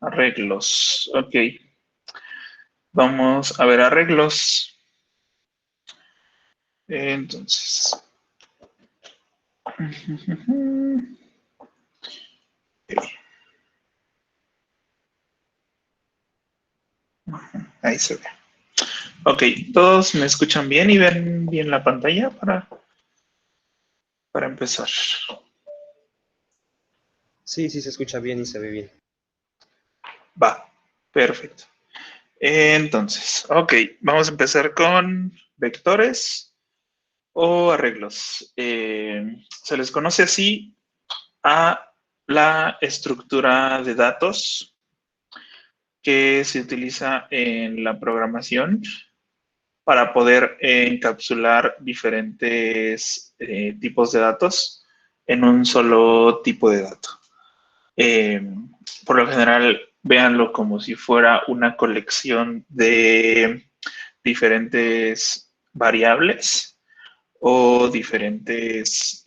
Arreglos. Ok. Vamos a ver arreglos. Entonces. Ahí se ve. Ok, ¿todos me escuchan bien y ven bien la pantalla para empezar? Sí, sí se escucha bien y se ve bien. Va, perfecto. Entonces, ok, vamos a empezar con vectores o arreglos. Se les conoce así a la estructura de datos que se utiliza en la programación para poder encapsular diferentes tipos de datos en un solo tipo de dato. Eh, por lo general, véanlo como si fuera una colección de diferentes variables o diferentes,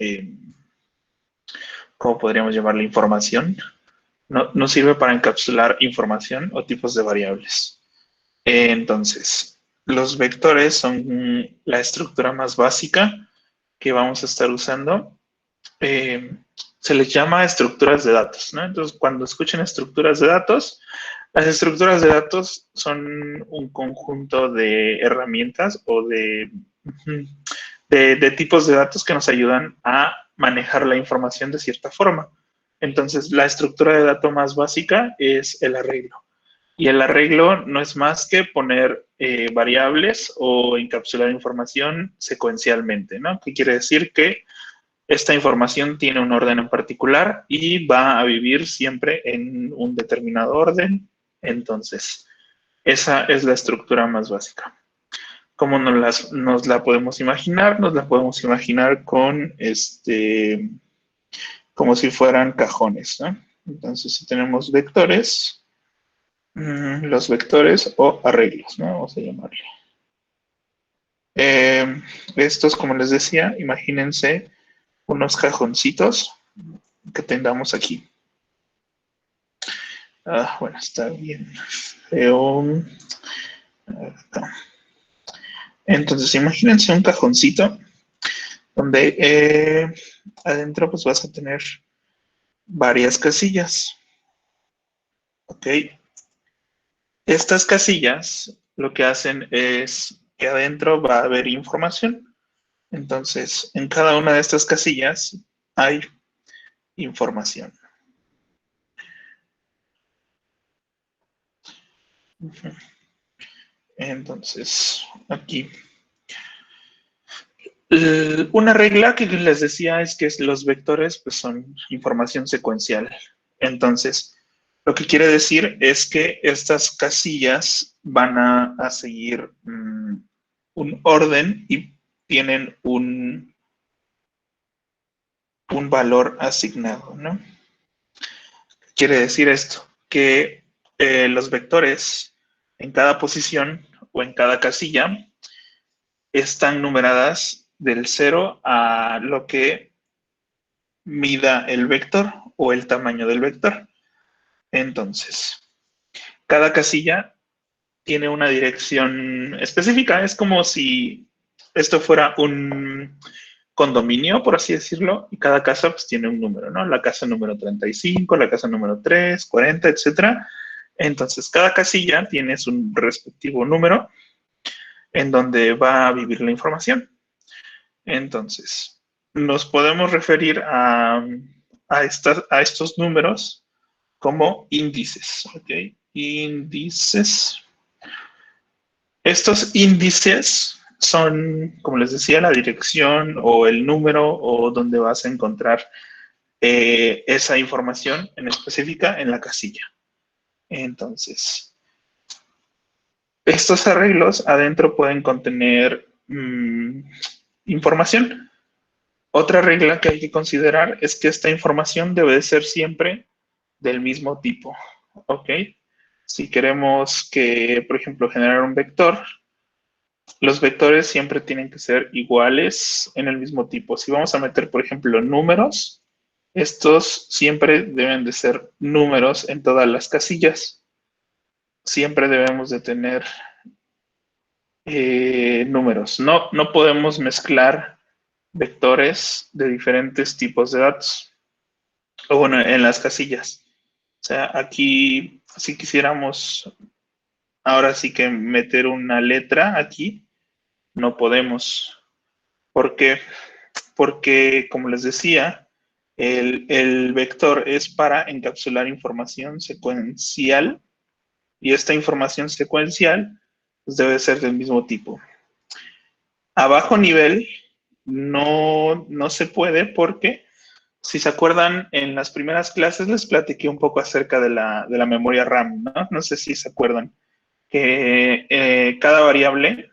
¿cómo podríamos llamarla? Información. No sirve para encapsular información o tipos de variables. Entonces, los vectores son la estructura más básica que vamos a estar usando. Eh, Se les llama estructuras de datos, ¿no? Entonces, cuando escuchen estructuras de datos, las estructuras de datos son un conjunto de herramientas o de tipos de datos que nos ayudan a manejar la información de cierta forma. Entonces, la estructura de datos más básica es el arreglo. Y el arreglo no es más que poner variables o encapsular información secuencialmente, ¿no? ¿Qué quiere decir? Que esta información tiene un orden en particular y va a vivir siempre en un determinado orden. Entonces, esa es la estructura más básica. ¿Cómo nos la podemos imaginar? Nos la podemos imaginar con como si fueran cajones, ¿no? Entonces, si tenemos vectores, los vectores o arreglos, ¿no? Vamos a llamarle. Estos, como les decía, imagínense unos cajoncitos que tengamos aquí. Bueno, está bien feo. Acá. Entonces, imagínense un cajoncito donde adentro pues vas a tener varias casillas. ¿Ok? Estas casillas lo que hacen es que adentro va a haber información. Entonces, en cada una de estas casillas hay información. Entonces, aquí. Una regla que les decía es que los vectores pues, son información secuencial. Entonces, lo que quiere decir es que estas casillas van a seguir un orden y tienen un valor asignado, ¿no? Quiere decir esto, que los vectores en cada posición o en cada casilla están numeradas del 0 a lo que mida el vector o el tamaño del vector. Entonces, cada casilla tiene una dirección específica. Es como si esto fuera un condominio, por así decirlo, y cada casa pues, tiene un número, ¿no? La casa número 35, la casa número 3, 40, etcétera. Entonces, cada casilla tiene su respectivo número en donde va a vivir la información. Entonces, nos podemos referir a estos números como índices, ¿ok? Índices. Estos índices son, como les decía, la dirección o el número o donde vas a encontrar esa información en específica en la casilla. Entonces, estos arreglos adentro pueden contener información. Otra regla que hay que considerar es que esta información debe de ser siempre del mismo tipo, ¿ok? Si queremos que, por ejemplo, generar un vector, los vectores siempre tienen que ser iguales en el mismo tipo. Si vamos a meter, por ejemplo, números, Estos siempre deben de ser números en todas las casillas. Siempre debemos de tener números. No podemos mezclar vectores de diferentes tipos de datos. O bueno, en las casillas. O sea, aquí, si quisiéramos ahora sí que meter una letra aquí, no podemos. ¿Por qué? Porque, como les decía, el vector es para encapsular información secuencial y esta información secuencial pues, debe ser del mismo tipo. A bajo nivel no se puede porque, si se acuerdan, en las primeras clases les platiqué un poco acerca de la memoria RAM, ¿no? No sé si se acuerdan que cada variable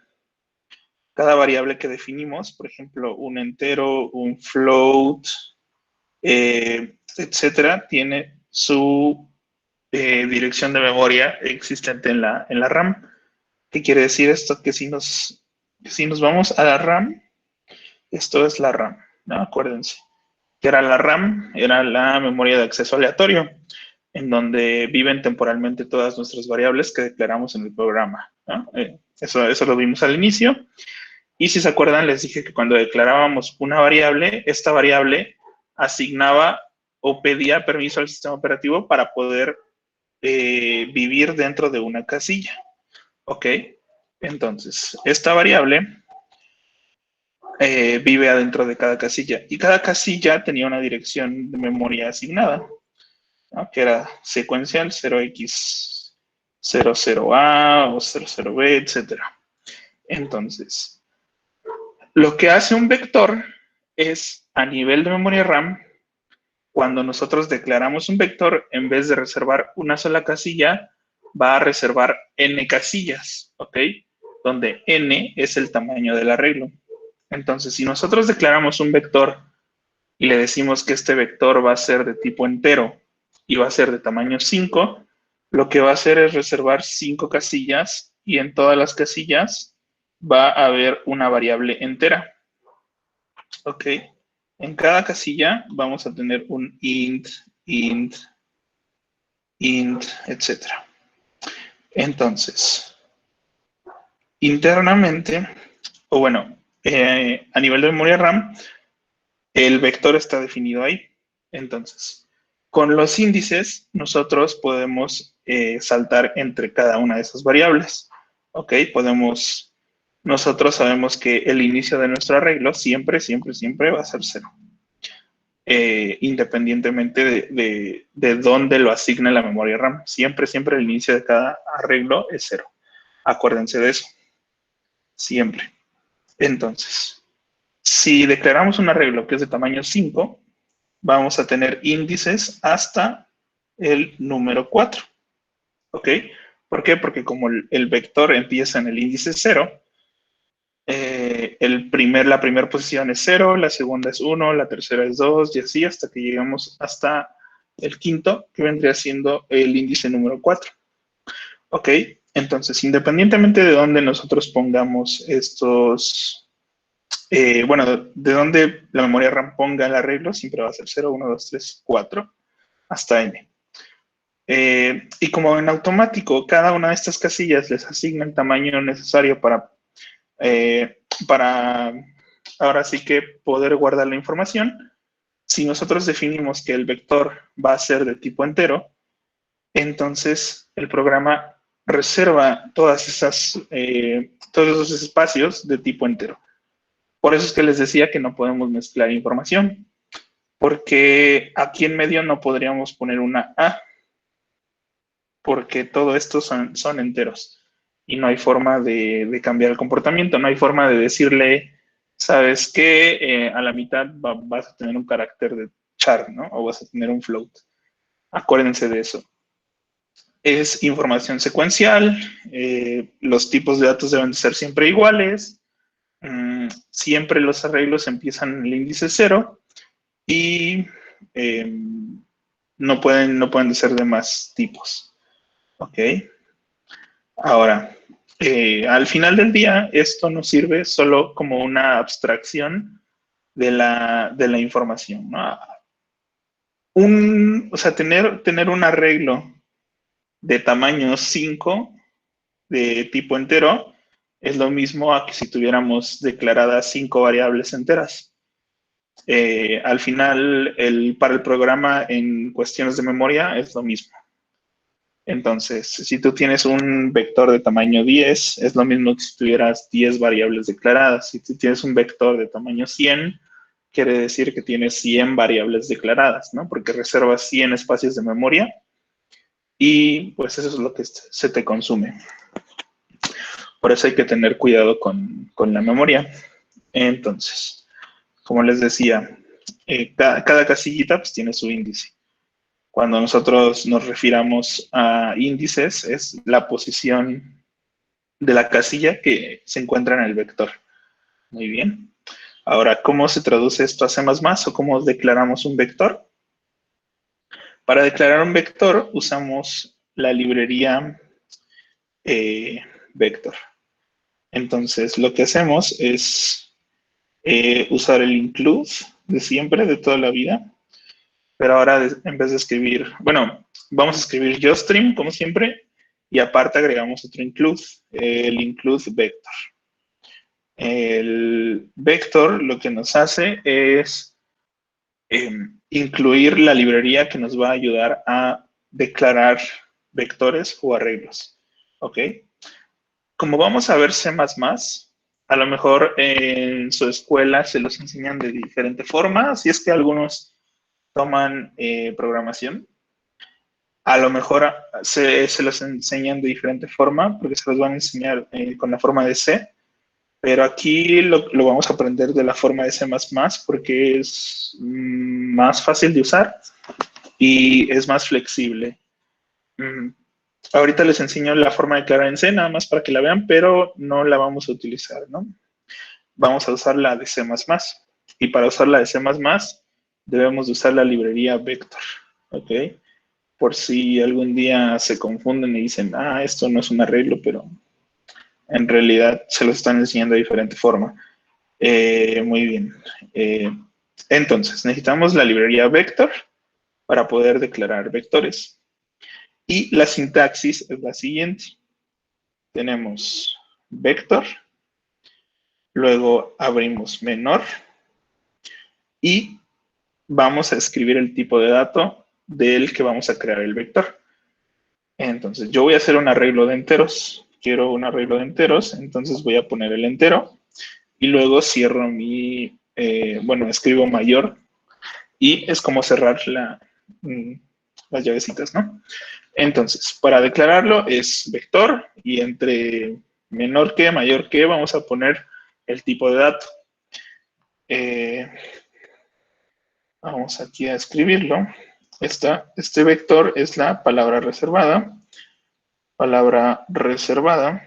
que definimos, por ejemplo, un entero, un float, etcétera, tiene su dirección de memoria existente en la RAM. ¿Qué quiere decir esto? Si nos vamos a la RAM, esto es la RAM, ¿no? Acuérdense. Que era la RAM, era la memoria de acceso aleatorio, en donde viven temporalmente todas nuestras variables que declaramos en el programa, ¿no? Eso lo vimos al inicio. Y si se acuerdan, les dije que cuando declarábamos una variable, esta variable asignaba o pedía permiso al sistema operativo para poder vivir dentro de una casilla. ¿Ok? Entonces, esta variable vive adentro de cada casilla y cada casilla tenía una dirección de memoria asignada, ¿no? Que era secuencial 0x00A o 00B, etc. Entonces, lo que hace un vector es a nivel de memoria RAM, cuando nosotros declaramos un vector, en vez de reservar una sola casilla, va a reservar n casillas, ¿ok? Donde n es el tamaño del arreglo. Entonces, si nosotros declaramos un vector y le decimos que este vector va a ser de tipo entero y va a ser de tamaño 5, lo que va a hacer es reservar 5 casillas y en todas las casillas va a haber una variable entera. ¿Ok? En cada casilla vamos a tener un int, etc. Entonces, internamente, o bueno, a nivel de memoria RAM, el vector está definido ahí. Entonces, con los índices, nosotros podemos saltar entre cada una de esas variables. ¿Ok? Nosotros sabemos que el inicio de nuestro arreglo siempre va a ser 0. Independientemente de dónde lo asigne la memoria RAM. Siempre el inicio de cada arreglo es 0. Acuérdense de eso. Siempre. Entonces, si declaramos un arreglo que es de tamaño 5, vamos a tener índices hasta el número 4. ¿Ok? ¿Por qué? Porque como el vector empieza en el índice 0, la primera posición es 0, la segunda es 1, la tercera es 2, y así hasta que llegamos hasta el quinto, que vendría siendo el índice número 4. ¿Ok? Entonces, independientemente de dónde nosotros pongamos estos, de dónde la memoria RAM ponga el arreglo, siempre va a ser 0, 1, 2, 3, 4, hasta n. Y como en automático, cada una de estas casillas les asigna el tamaño necesario para ahora sí que poder guardar la información. Si nosotros definimos que el vector va a ser de tipo entero, entonces el programa reserva todos esos espacios de tipo entero. Por eso es que les decía que no podemos mezclar información, porque aquí en medio no podríamos poner una A, porque todo esto son enteros y no hay forma de cambiar el comportamiento, no hay forma de decirle, ¿sabes qué? A la mitad vas a tener un carácter de char, ¿no? O vas a tener un float. Acuérdense de eso. Es información secuencial, los tipos de datos deben ser siempre iguales, siempre los arreglos empiezan en el índice 0 y no pueden ser de más tipos. ¿Ok? Ahora, al final del día, esto nos sirve solo como una abstracción de la información, ¿no? O sea, tener un arreglo de tamaño 5 de tipo entero es lo mismo a que si tuviéramos declaradas 5 variables enteras. Al final, para el programa en cuestiones de memoria es lo mismo. Entonces, si tú tienes un vector de tamaño 10, es lo mismo que si tuvieras 10 variables declaradas. Si tú tienes un vector de tamaño 100, quiere decir que tienes 100 variables declaradas, ¿no? Porque reservas 100 espacios de memoria y pues eso es lo que se te consume. Por eso hay que tener cuidado con la memoria. Entonces, como les decía, cada casillita pues tiene su índice. Cuando nosotros nos refiramos a índices, es la posición de la casilla que se encuentra en el vector. Muy bien. Ahora, ¿cómo se traduce esto a C++ o cómo declaramos un vector? Para declarar un vector usamos la librería vector. Entonces, lo que hacemos es usar el include de siempre, de toda la vida, pero ahora en vez de escribir, bueno, vamos a escribir JustStream como siempre y aparte agregamos otro include, el include vector. El vector lo que nos hace es incluir la librería que nos va a ayudar a declarar vectores o arreglos. ¿Ok? Como vamos a ver C++, a lo mejor en su escuela se los enseñan de diferente forma, si es que algunos toman programación. A lo mejor se los enseñan de diferente forma, porque se los van a enseñar con la forma de C, pero aquí lo vamos a aprender de la forma de C++, porque es más fácil de usar y es más flexible. Ahorita les enseño la forma de declarar en C, nada más para que la vean, pero no la vamos a utilizar, ¿no? Vamos a usar la de C++. Y para usar la de C++, debemos de usar la librería vector, ¿ok? Por si algún día se confunden y dicen, esto no es un arreglo, pero en realidad se lo están enseñando de diferente forma. Muy bien. Entonces, necesitamos la librería vector para poder declarar vectores. Y la sintaxis es la siguiente. Tenemos vector, luego abrimos menor y vamos a escribir el tipo de dato del que vamos a crear el vector. Entonces, yo voy a hacer un arreglo de enteros. Quiero un arreglo de enteros, entonces voy a poner el entero y luego cierro escribo mayor y es como cerrar las llavecitas, ¿no? Entonces, para declararlo es vector y entre menor que, mayor que, vamos a poner el tipo de dato. Vamos aquí a escribirlo. Este vector es la palabra reservada. Palabra reservada.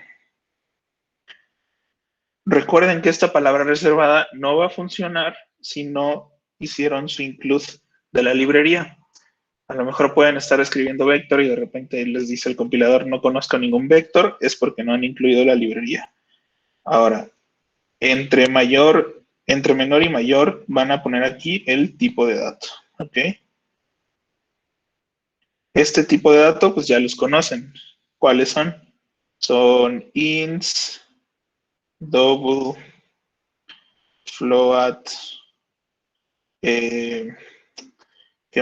Recuerden que esta palabra reservada no va a funcionar si no hicieron su include de la librería. A lo mejor pueden estar escribiendo vector y de repente les dice el compilador no conozco ningún vector, es porque no han incluido la librería. Ahora, entre menor y mayor van a poner aquí el tipo de dato. ¿Ok? Este tipo de dato pues ya los conocen. ¿Cuáles son? Son ints, double, float, ¿qué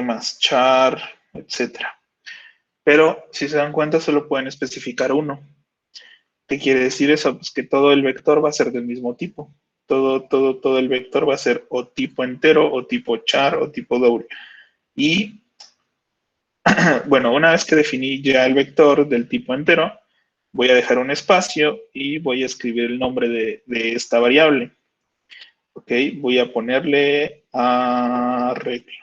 más? Char, etcétera. Pero si se dan cuenta solo pueden especificar uno. ¿Qué quiere decir eso? Pues que todo el vector va a ser del mismo tipo. Todo el vector va a ser o tipo entero, o tipo char, o tipo double. Y, bueno, una vez que definí ya el vector del tipo entero, voy a dejar un espacio y voy a escribir el nombre de esta variable. Ok, voy a ponerle arreglo.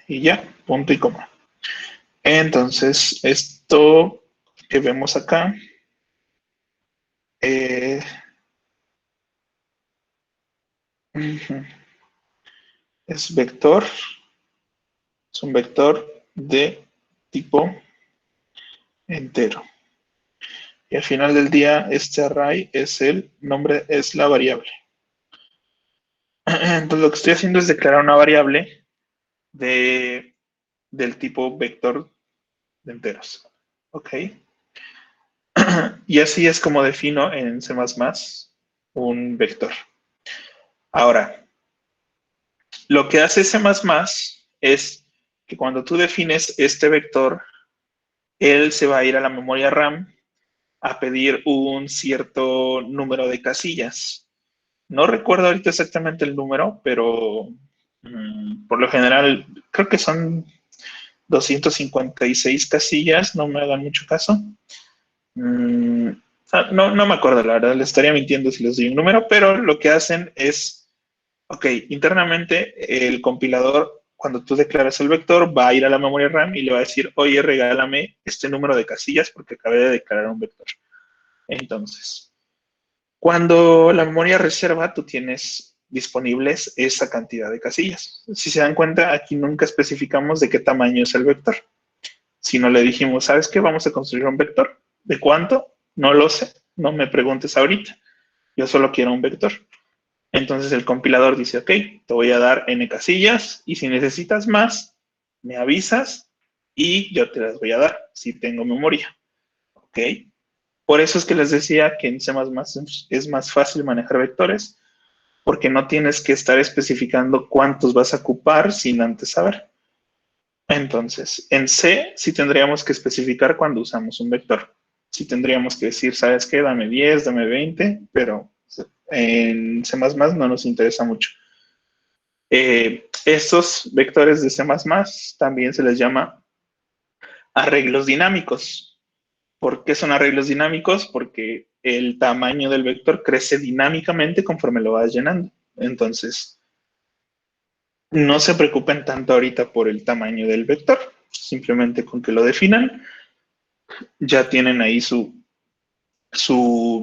Y ya, punto y coma. Entonces, esto que vemos acá es vector, es un vector de tipo entero. Y al final del día, este array es el nombre, es la variable. Entonces lo que estoy haciendo es declarar una variable del tipo vector de enteros. ¿Ok? Y así es como defino en C++ un vector. Ahora, lo que hace C++ es que cuando tú defines este vector, él se va a ir a la memoria RAM a pedir un cierto número de casillas. No recuerdo ahorita exactamente el número, pero por lo general creo que son 256 casillas, no me hagan mucho caso. No me acuerdo, la verdad, le estaría mintiendo si les doy un número, pero lo que hacen es, ok, internamente el compilador, cuando tú declaras el vector, va a ir a la memoria RAM y le va a decir, oye, regálame este número de casillas porque acabé de declarar un vector. Entonces, cuando la memoria reserva, tú tienes disponibles esa cantidad de casillas. Si se dan cuenta, aquí nunca especificamos de qué tamaño es el vector. Si no le dijimos, ¿sabes qué? Vamos a construir un vector. ¿De cuánto? No lo sé. No me preguntes ahorita. Yo solo quiero un vector. Entonces el compilador dice, ok, te voy a dar n casillas y si necesitas más, me avisas y yo te las voy a dar si tengo memoria. Ok. Por eso es que les decía que en C++ es más fácil manejar vectores porque no tienes que estar especificando cuántos vas a ocupar sin antes saber. Entonces, en C sí tendríamos que especificar cuando usamos un vector. Sí tendríamos que decir, ¿sabes qué? Dame 10, dame 20, pero en C++ no nos interesa mucho. Estos vectores de C++ también se les llama arreglos dinámicos. ¿Por qué son arreglos dinámicos? Porque el tamaño del vector crece dinámicamente conforme lo vas llenando. Entonces, no se preocupen tanto ahorita por el tamaño del vector, simplemente con que lo definan, ya tienen ahí su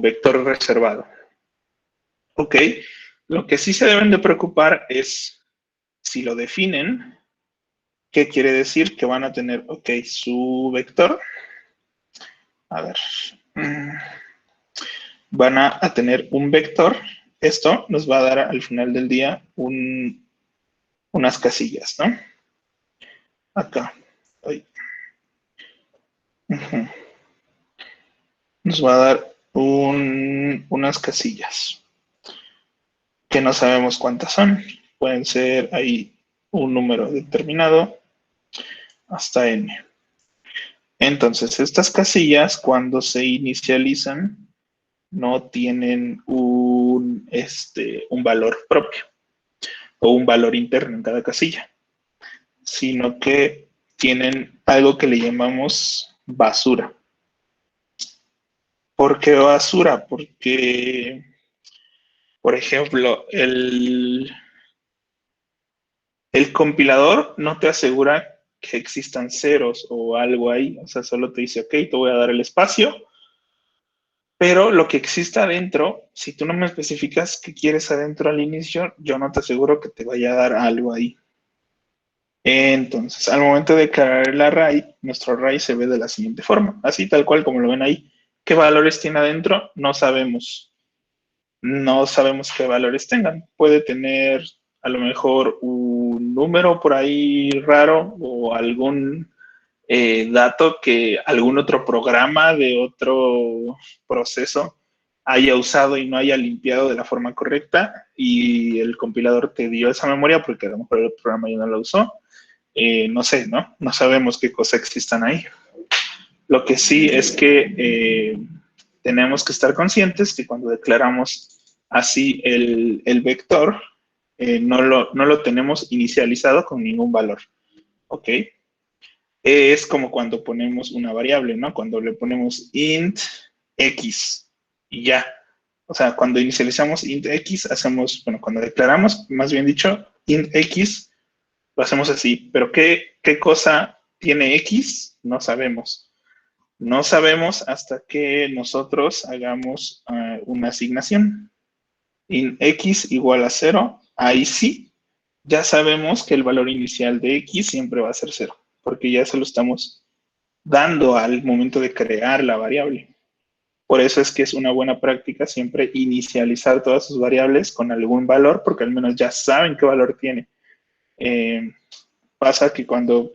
vector reservado. Ok, lo que sí se deben de preocupar es si lo definen, ¿qué quiere decir? Que van a tener, ok, su vector, a ver, van a tener un vector, esto nos va a dar al final del día unas casillas, ¿no? Acá, ahí. Nos va a dar unas casillas que no sabemos cuántas son. Pueden ser ahí un número determinado hasta n. Entonces, estas casillas, cuando se inicializan, no tienen un valor propio o un valor interno en cada casilla, sino que tienen algo que le llamamos basura. ¿Por qué basura? Porque, por ejemplo, el compilador no te asegura que existan ceros o algo ahí, o sea, solo te dice, ok, te voy a dar el espacio, pero lo que exista adentro, si tú no me especificas qué quieres adentro al inicio, yo no te aseguro que te vaya a dar algo ahí. Entonces, al momento de declarar el array, nuestro array se ve de la siguiente forma, así tal cual como lo ven ahí. ¿Qué valores tiene adentro? No sabemos. No sabemos qué valores tengan. Puede tener a lo mejor un número por ahí raro o algún dato que algún otro programa de otro proceso haya usado y no haya limpiado de la forma correcta y el compilador te dio esa memoria porque a lo mejor el programa ya no la usó. No sé, ¿no? No sabemos qué cosas existan ahí. Lo que sí es que tenemos que estar conscientes que cuando declaramos así el vector, no lo tenemos inicializado con ningún valor. ¿Ok? Es como cuando ponemos una variable, ¿no? Cuando le ponemos int x y ya. O sea, cuando inicializamos int x, hacemos, bueno, cuando declaramos, más bien dicho, int x, lo hacemos así. Pero ¿qué cosa tiene x? No sabemos. No sabemos hasta que nosotros hagamos una asignación. Int x igual a 0, ahí sí, ya sabemos que el valor inicial de x siempre va a ser 0, porque ya se lo estamos dando al momento de crear la variable. Por eso es que es una buena práctica siempre inicializar todas sus variables con algún valor, porque al menos ya saben qué valor tiene. Pasa que cuando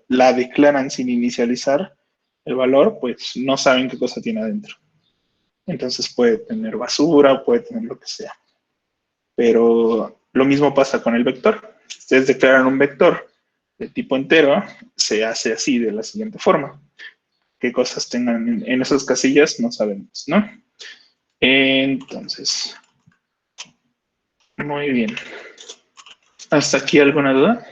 la declaran sin inicializar el valor, pues no saben qué cosa tiene adentro. Entonces puede tener basura, puede tener lo que sea. Pero lo mismo pasa con el vector. Si ustedes declaran un vector de tipo entero, se hace así, de la siguiente forma. Qué cosas tengan en esas casillas no sabemos, ¿no? Entonces, muy bien. ¿Hasta aquí alguna duda?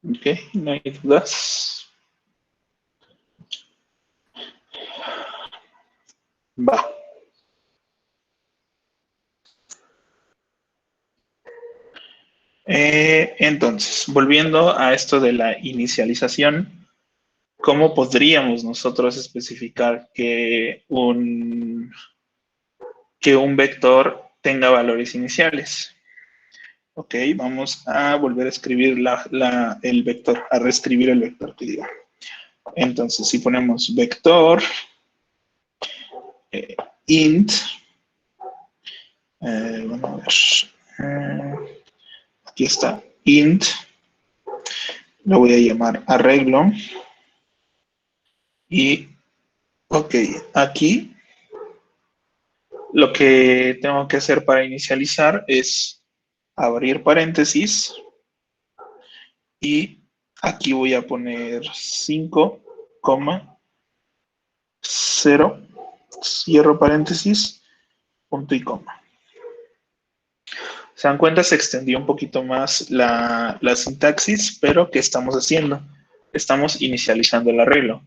Ok, no hay dudas. Va. Entonces, volviendo a esto de la inicialización, ¿cómo podríamos nosotros especificar que un vector tenga valores iniciales? Ok, vamos a volver a escribir el vector, a reescribir el vector que diga. Entonces, si ponemos vector int, vamos a ver, aquí está, int, lo voy a llamar arreglo, y, ok, aquí lo que tengo que hacer para inicializar es abrir paréntesis, y aquí voy a poner 5,0, cierro paréntesis, punto y coma. Se dan cuenta, se extendió un poquito más la sintaxis, pero ¿qué estamos haciendo? Estamos inicializando el arreglo.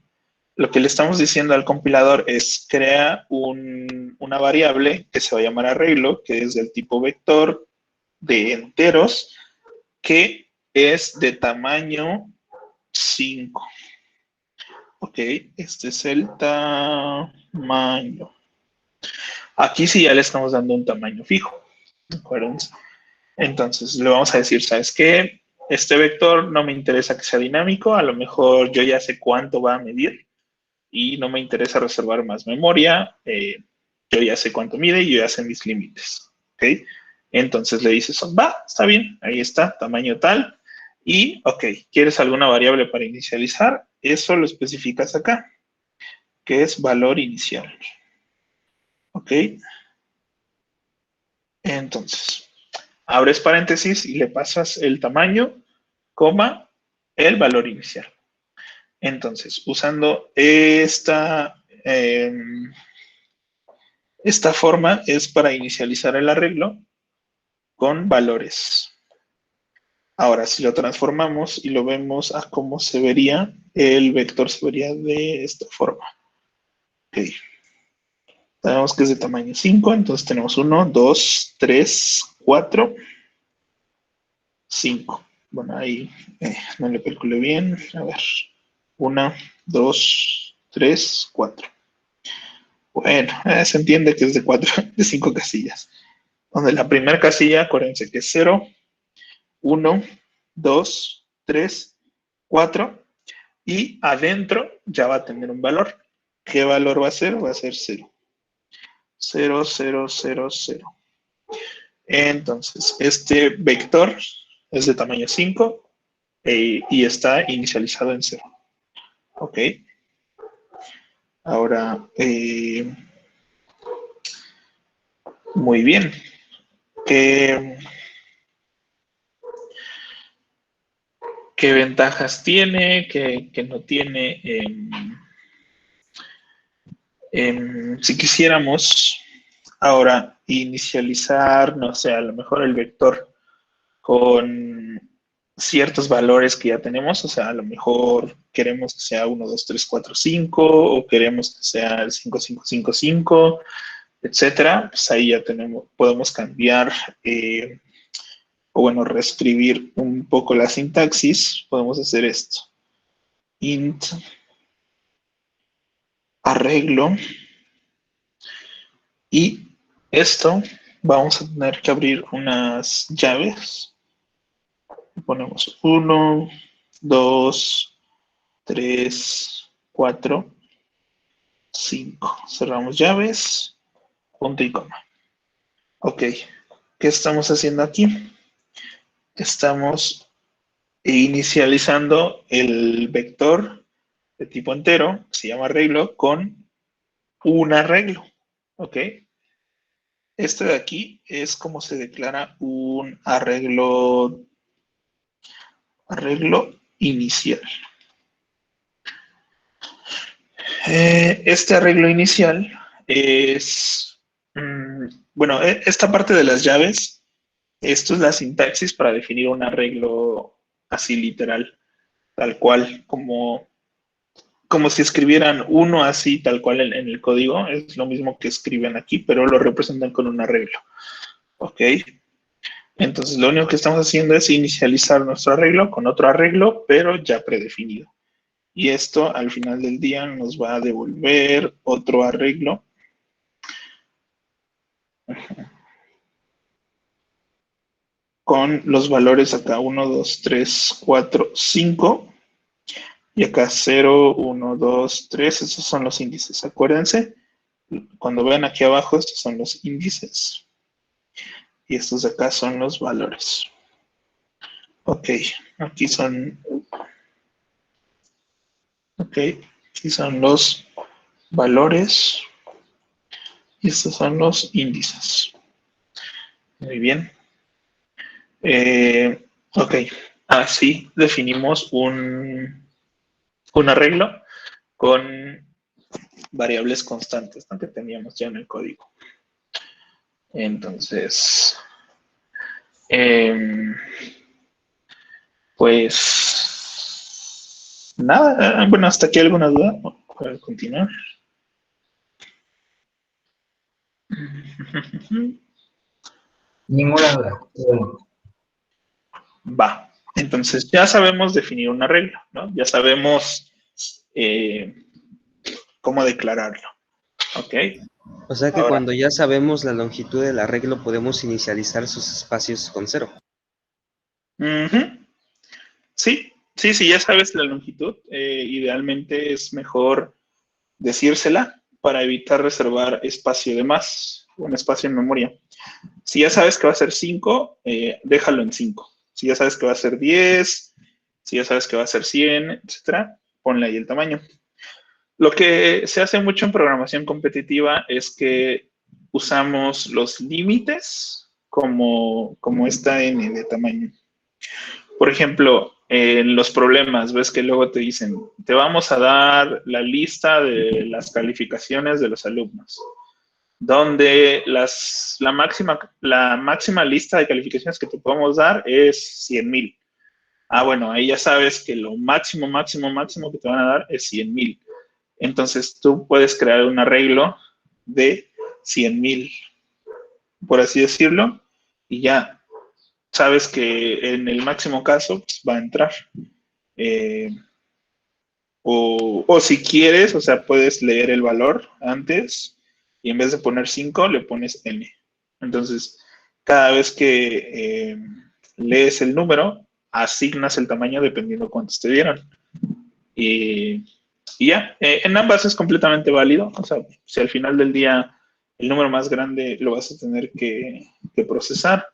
Lo que le estamos diciendo al compilador es crea una variable que se va a llamar arreglo, que es del tipo vector de enteros, que es de tamaño 5. Ok, este es el tamaño. Aquí sí ya le estamos dando un tamaño fijo. ¿De acuerdo? Entonces le vamos a decir, ¿sabes qué? Este vector no me interesa que sea dinámico, a lo mejor yo ya sé cuánto va a medir y no me interesa reservar más memoria, yo ya sé cuánto mide y yo ya sé mis límites, ¿ok? Entonces le dices, va, está bien, ahí está, tamaño tal, y, ok, ¿quieres alguna variable para inicializar? Eso lo especificas acá, que es valor inicial, ¿ok? Entonces, abres paréntesis y le pasas el tamaño, coma, el valor inicial. Entonces, usando esta forma es para inicializar el arreglo con valores. Ahora, si lo transformamos y lo vemos a cómo se vería, el vector se vería de esta forma. Ok. Sabemos que es de tamaño 5, entonces tenemos 1, 2, 3, 4, 5. Bueno, ahí no le calculé bien. A ver. 1, 2, 3, 4. Bueno, se entiende que es de 4, de 5 casillas. Donde la primera casilla, acuérdense que es 0, 1, 2, 3, 4. Y adentro ya va a tener un valor. ¿Qué valor va a ser? Va a ser 0. 0, 0, 0, 0. Entonces, este vector es de tamaño 5 y está inicializado en 0. Ok. Ahora, muy bien. ¿Qué ventajas tiene? ¿Qué no tiene? Si quisiéramos ahora inicializar, no sé, a lo mejor el vector con ciertos valores que ya tenemos, o sea, a lo mejor queremos que sea 1, 2, 3, 4, 5, o queremos que sea el 5, 5, 5, 5, etcétera, pues ahí ya podemos cambiar, o bueno, reescribir un poco la sintaxis, podemos hacer esto. Int arreglo y esto, vamos a tener que abrir unas llaves. Ponemos 1, 2, 3, 4, 5. Cerramos llaves, punto y coma. Ok, ¿qué estamos haciendo aquí? Estamos inicializando el vector de tipo entero, que se llama arreglo, con un arreglo. Ok, este de aquí es como se declara un arreglo inicial. Este arreglo inicial es, bueno, esta parte de las llaves, esto es la sintaxis para definir un arreglo así literal, tal cual, como si escribieran uno así, tal cual en el código, es lo mismo que escriben aquí, pero lo representan con un arreglo. ¿Ok? Entonces, lo único que estamos haciendo es inicializar nuestro arreglo con otro arreglo, pero ya predefinido. Y esto al final del día nos va a devolver otro arreglo. Con los valores acá 1, 2, 3, 4, 5. Y acá 0, 1, 2, 3. Esos son los índices. Acuérdense, cuando vean aquí abajo, estos son los índices. Y estos de acá son los valores. Ok, aquí son... Ok, aquí son los valores. Y estos son los índices. Muy bien. Ok, así definimos un arreglo con variables constantes, ¿no? Que teníamos ya en el código. Entonces, pues nada, bueno, hasta aquí alguna duda para continuar. Ninguna duda. Bueno. Va, entonces ya sabemos definir un arreglo, ¿no? Ya sabemos cómo declararlo, ¿ok? O sea que Ahora, cuando ya sabemos la longitud del arreglo, podemos inicializar sus espacios con 0. sí, ya sabes la longitud, idealmente es mejor decírsela para evitar reservar espacio de más, un espacio en memoria. Si ya sabes que va a ser 5, déjalo en 5. Si ya sabes que va a ser 10, si ya sabes que va a ser 100, etcétera, ponle ahí el tamaño. Lo que se hace mucho en programación competitiva es que usamos los límites como esta n de tamaño. Por ejemplo, en los problemas, ves que luego te dicen, te vamos a dar la lista de las calificaciones de los alumnos, donde la máxima lista de calificaciones que te podemos dar es 100,000. Bueno, ahí ya sabes que lo máximo que te van a dar es 100,000. Entonces tú puedes crear un arreglo de 100,000, por así decirlo, y ya sabes que en el máximo caso pues, va a entrar. O si quieres, o sea, puedes leer el valor antes y en vez de poner 5 le pones n. Entonces, cada vez que lees el número, asignas el tamaño dependiendo cuántos te dieron. Y ya, en ambas es completamente válido. O sea, si al final del día el número más grande lo vas a tener que procesar,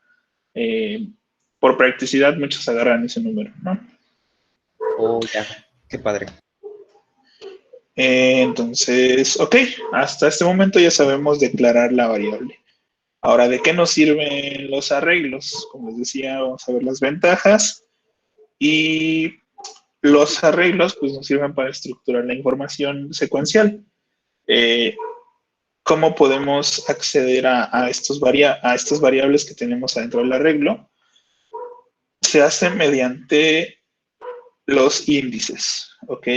por practicidad muchos agarran ese número, ¿no? Oh, ya, qué padre. Entonces, ok, hasta este momento ya sabemos declarar la variable. Ahora, ¿de qué nos sirven los arreglos? Como les decía, vamos a ver las ventajas. Y los arreglos pues, nos sirven para estructurar la información secuencial. ¿Cómo podemos acceder a estas variables que tenemos adentro del arreglo? Se hace mediante los índices, ¿ok?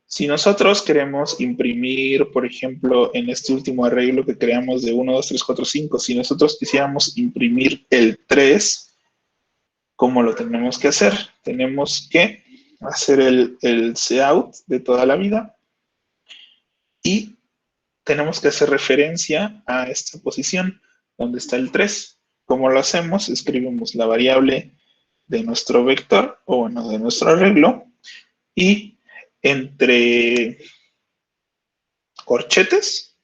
Si nosotros queremos imprimir, por ejemplo, en este último arreglo que creamos de 1, 2, 3, 4, 5, si nosotros quisiéramos imprimir el 3, ¿cómo lo tenemos que hacer? Tenemos que hacer el cout de toda la vida y tenemos que hacer referencia a esta posición donde está el 3. ¿Cómo lo hacemos? Escribimos la variable de nuestro vector, o bueno, de nuestro arreglo, y entre corchetes,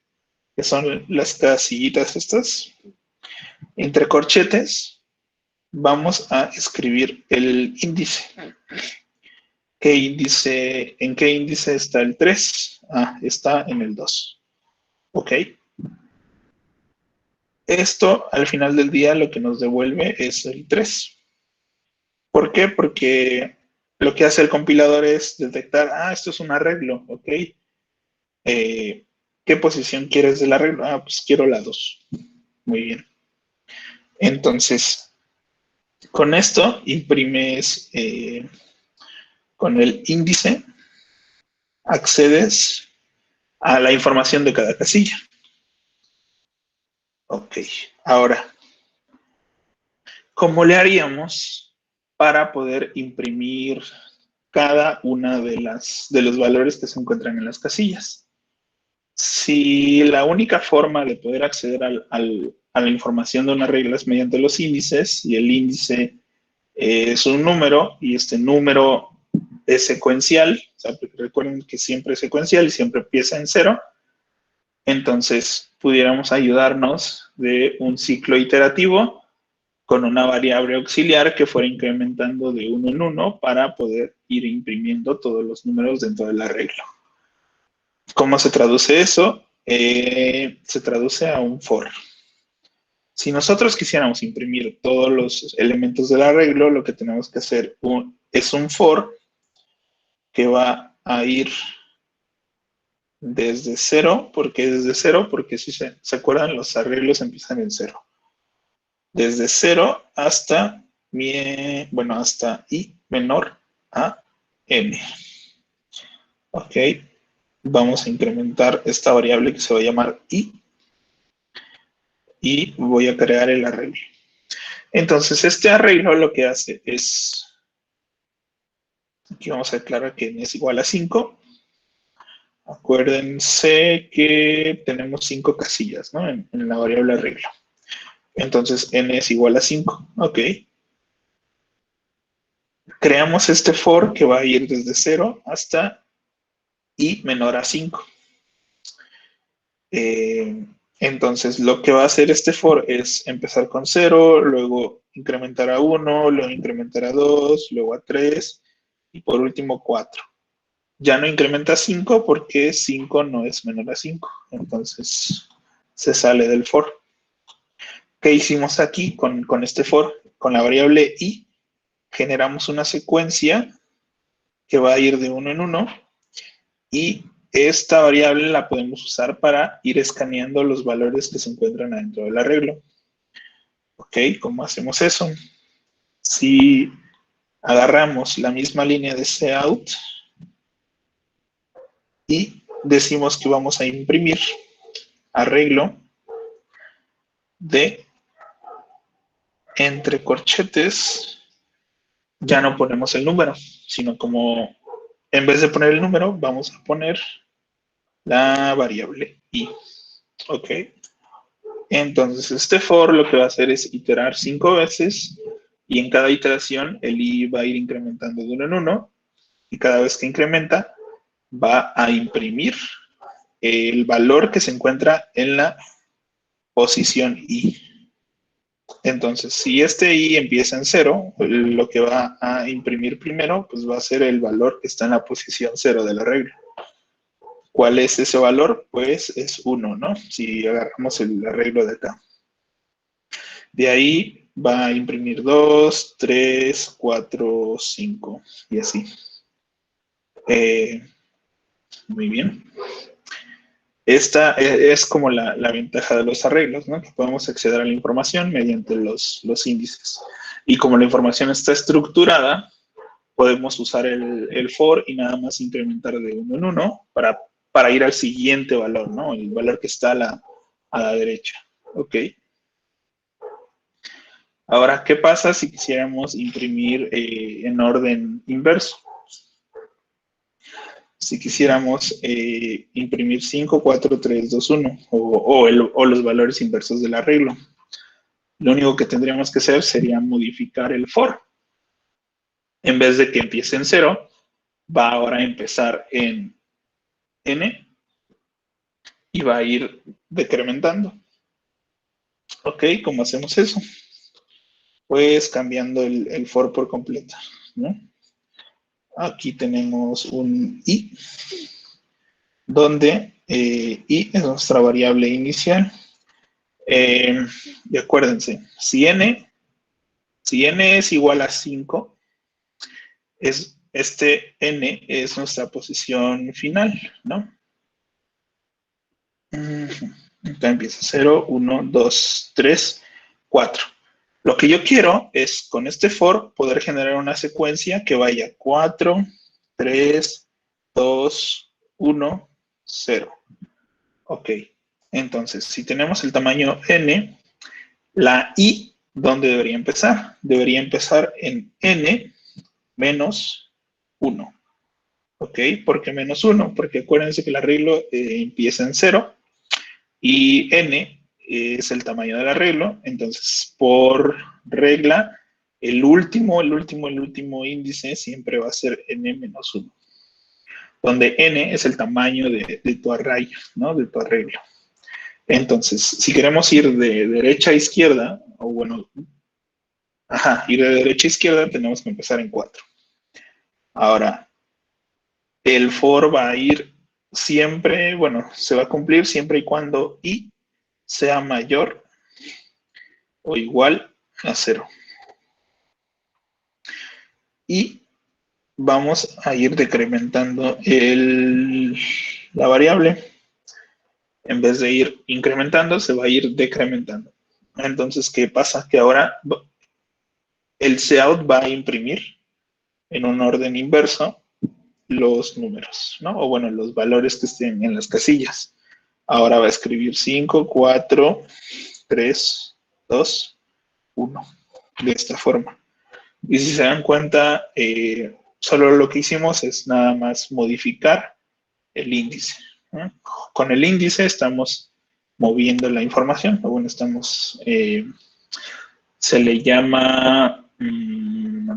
que son las casillitas estas, entre corchetes vamos a escribir el índice. ¿En qué índice está el 3? Está en el 2. ¿Ok? Esto, al final del día, lo que nos devuelve es el 3. ¿Por qué? Porque lo que hace el compilador es detectar, esto es un arreglo, ¿ok? ¿Qué posición quieres del arreglo? Pues quiero la 2. Muy bien. Entonces, con esto imprimes, con el índice, accedes a la información de cada casilla. Ok, ahora, ¿cómo le haríamos para poder imprimir cada una de los valores que se encuentran en las casillas? Si la única forma de poder acceder a la información de una regla es mediante los índices, y el índice es un número, y este número es secuencial, o sea, recuerden que siempre es secuencial y siempre empieza en 0, entonces pudiéramos ayudarnos de un ciclo iterativo con una variable auxiliar que fuera incrementando de 1 en 1 para poder ir imprimiendo todos los números dentro del arreglo. ¿Cómo se traduce eso? Se traduce a un for. Si nosotros quisiéramos imprimir todos los elementos del arreglo, lo que tenemos que hacer es un for que va a ir desde 0. ¿Por qué desde 0? Porque si se acuerdan, los arreglos empiezan en 0. Desde 0 hasta hasta i menor a n. Ok, vamos a incrementar esta variable que se va a llamar i, y voy a crear el arreglo. Entonces, este arreglo lo que hace es, aquí vamos a declarar que n es igual a 5. Acuérdense que tenemos 5 casillas, ¿no? En la variable arreglo. Entonces, n es igual a 5. Ok. Creamos este for que va a ir desde 0 hasta i menor a 5. Entonces, lo que va a hacer este for es empezar con 0, luego incrementar a 1, luego incrementar a 2, luego a 3 y por último 4. Ya no incrementa a 5 porque 5 no es menor a 5. Entonces, se sale del for. ¿Qué hicimos aquí con este for? Con la variable i, generamos una secuencia que va a ir de 1 en 1, y esta variable la podemos usar para ir escaneando los valores que se encuentran adentro del arreglo. Ok, ¿cómo hacemos eso? Si agarramos la misma línea de cout y decimos que vamos a imprimir arreglo de entre corchetes, ya no ponemos el número, sino como en vez de poner el número, vamos a poner la variable i. Ok. Entonces, este for lo que va a hacer es iterar 5 veces, y en cada iteración el i va a ir incrementando de 1 en 1, y cada vez que incrementa va a imprimir el valor que se encuentra en la posición i. Entonces, si este i empieza en 0, lo que va a imprimir primero pues va a ser el valor que está en la posición 0 de la regla. ¿Cuál es ese valor? Pues es 1, ¿no? Si agarramos el arreglo de acá. De ahí va a imprimir 2, 3, 4, 5 y así. Muy bien. Esta es como la ventaja de los arreglos, ¿no? Que podemos acceder a la información mediante los índices. Y como la información está estructurada, podemos usar el for y nada más incrementar de 1 en 1 para ir al siguiente valor, ¿no? El valor que está a la derecha. ¿Ok? Ahora, ¿qué pasa si quisiéramos imprimir en orden inverso? si quisiéramos imprimir 5, 4, 3, 2, 1 o los valores inversos del arreglo. Lo único que tendríamos que hacer sería modificar el for. En vez de que empiece en 0, va ahora a empezar en n y va a ir decrementando. Ok, ¿cómo hacemos eso? Pues cambiando el for por completo, ¿no? Aquí tenemos un i, donde i es nuestra variable inicial. Y acuérdense, si n es igual a 5, este n es nuestra posición final, ¿no? Acá empieza 0, 1, 2, 3, 4. Lo que yo quiero es, con este for, poder generar una secuencia que vaya 4, 3, 2, 1, 0. Ok, entonces, si tenemos el tamaño n, la i, ¿dónde debería empezar? Debería empezar en n menos 1. ¿Ok? ¿Por qué menos 1? Porque acuérdense que el arreglo empieza en 0 y n es el tamaño del arreglo. Entonces, por regla, el último índice siempre va a ser n menos 1. Donde n es el tamaño de tu array, ¿no? De tu arreglo. Entonces, si queremos ir de derecha a izquierda, o bueno, ir de derecha a izquierda, tenemos que empezar en 4. Ahora, el for va a ir siempre, bueno, se va a cumplir siempre y cuando i sea mayor o igual a 0. Y vamos a ir decrementando la variable. En vez de ir incrementando, se va a ir decrementando. Entonces, ¿qué pasa? Que ahora el cout va a imprimir en un orden inverso los números, ¿no? O bueno, los valores que estén en las casillas. Ahora va a escribir 5, 4, 3, 2, 1. De esta forma. Y si se dan cuenta, solo lo que hicimos es nada más modificar el índice, ¿no? Con el índice estamos moviendo la información, o bueno, estamos, se le llama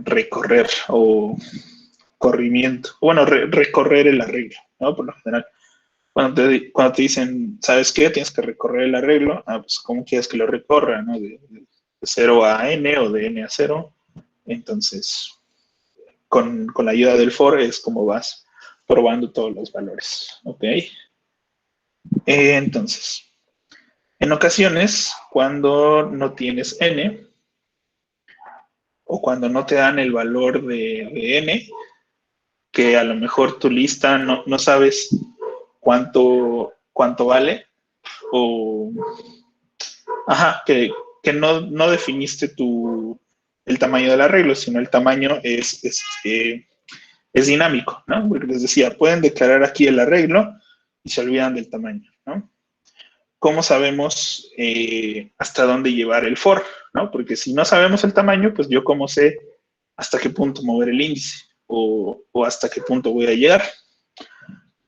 recorrer o corrimiento, bueno, recorrer el arreglo, ¿no? Por lo general. Cuando te dicen, ¿sabes qué? Tienes que recorrer el arreglo, pues ¿cómo quieres que lo recorra? ¿No? De 0 a n o de n a 0. Entonces, con la ayuda del for es como vas probando todos los valores, ¿ok? Entonces, en ocasiones, cuando no tienes n, o cuando no te dan el valor de n, que a lo mejor tu lista no sabes cuánto vale, o que no definiste el tamaño del arreglo, sino el tamaño es dinámico, ¿no? Porque les decía, pueden declarar aquí el arreglo y se olvidan del tamaño, ¿no? ¿Cómo sabemos hasta dónde llevar el for, ¿no? Porque si no sabemos el tamaño, pues yo cómo sé hasta qué punto mover el índice o hasta qué punto voy a llegar.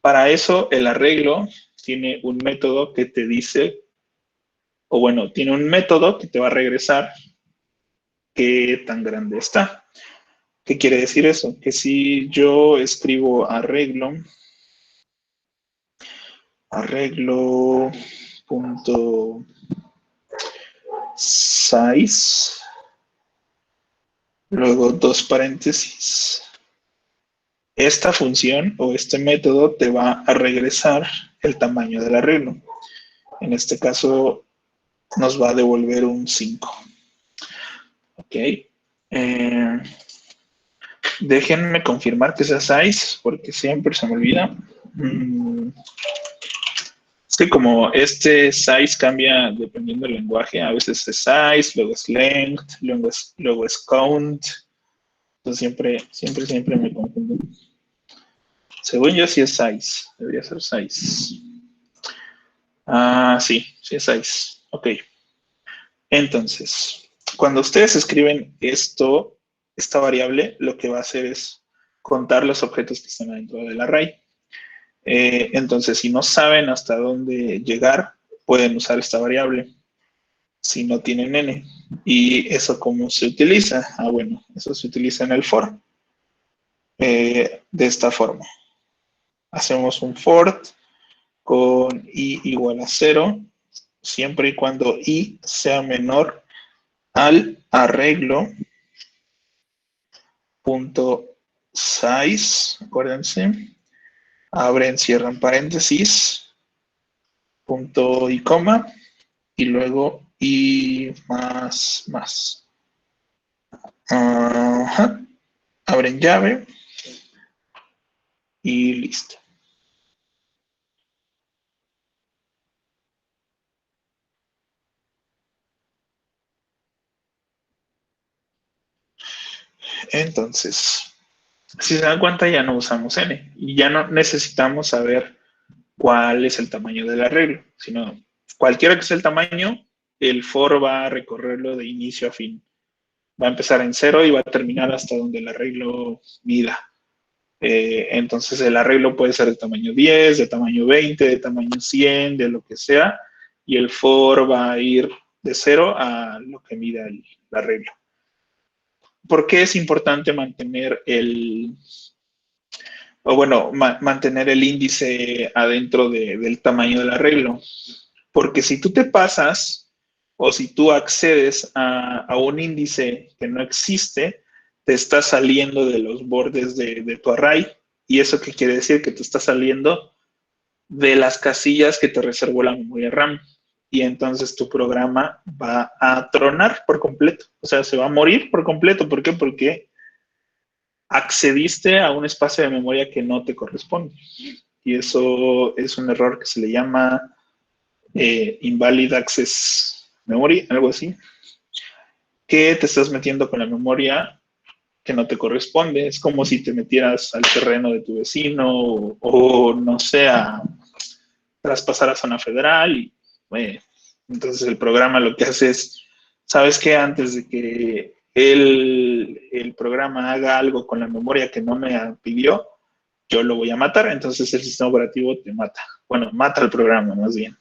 Para eso, el arreglo tiene un método que te dice, o bueno, tiene un método que te va a regresar qué tan grande está. ¿Qué quiere decir eso? Que si yo escribo arreglo.size, luego dos paréntesis, esta función o este método te va a regresar el tamaño del arreglo. En este caso nos va a devolver un 5. Ok. Déjenme confirmar que sea size, porque siempre se me olvida. Es que como este size cambia dependiendo del lenguaje, a veces es size, luego es length, luego es count. Entonces siempre me confundo. Según yo sí es size, debería ser size. Sí es size. Ok. Entonces, cuando ustedes escriben esta variable, lo que va a hacer es contar los objetos que están dentro del array. Entonces, si no saben hasta dónde llegar, pueden usar esta variable si no tienen n. ¿Y eso cómo se utiliza? Bueno, eso se utiliza en el for. De esta forma. Hacemos un for con i igual a 0, siempre y cuando i sea menor al arreglo punto size, acuérdense, abren, cierran paréntesis, punto y coma, y luego i más. Ajá. Abren llave y listo. Entonces, si se dan cuenta, ya no usamos n y ya no necesitamos saber cuál es el tamaño del arreglo, sino cualquiera que sea el tamaño, el for va a recorrerlo de inicio a fin. Va a empezar en 0 y va a terminar hasta donde el arreglo mida. Entonces el arreglo puede ser de tamaño 10, de tamaño 20, de tamaño 100, de lo que sea, y el for va a ir de 0 a lo que mida el arreglo. ¿Por qué es importante mantener mantener el índice adentro del tamaño del arreglo? Porque si tú te pasas o si tú accedes a un índice que no existe, te está saliendo de los bordes de tu array. ¿Y eso qué quiere decir? Que te está saliendo de las casillas que te reservó la memoria RAM. Y entonces tu programa va a tronar por completo. O sea, se va a morir por completo. ¿Por qué? Porque accediste a un espacio de memoria que no te corresponde. Y eso es un error que se le llama invalid access memory, algo así, que te estás metiendo con la memoria que no te corresponde. Es como si te metieras al terreno de tu vecino o no sé, a traspasar a zona federal y entonces el programa lo que hace es, ¿sabes qué? Antes de que el programa haga algo con la memoria que no me pidió, yo lo voy a matar, entonces el sistema operativo te mata. Bueno, mata al programa más bien,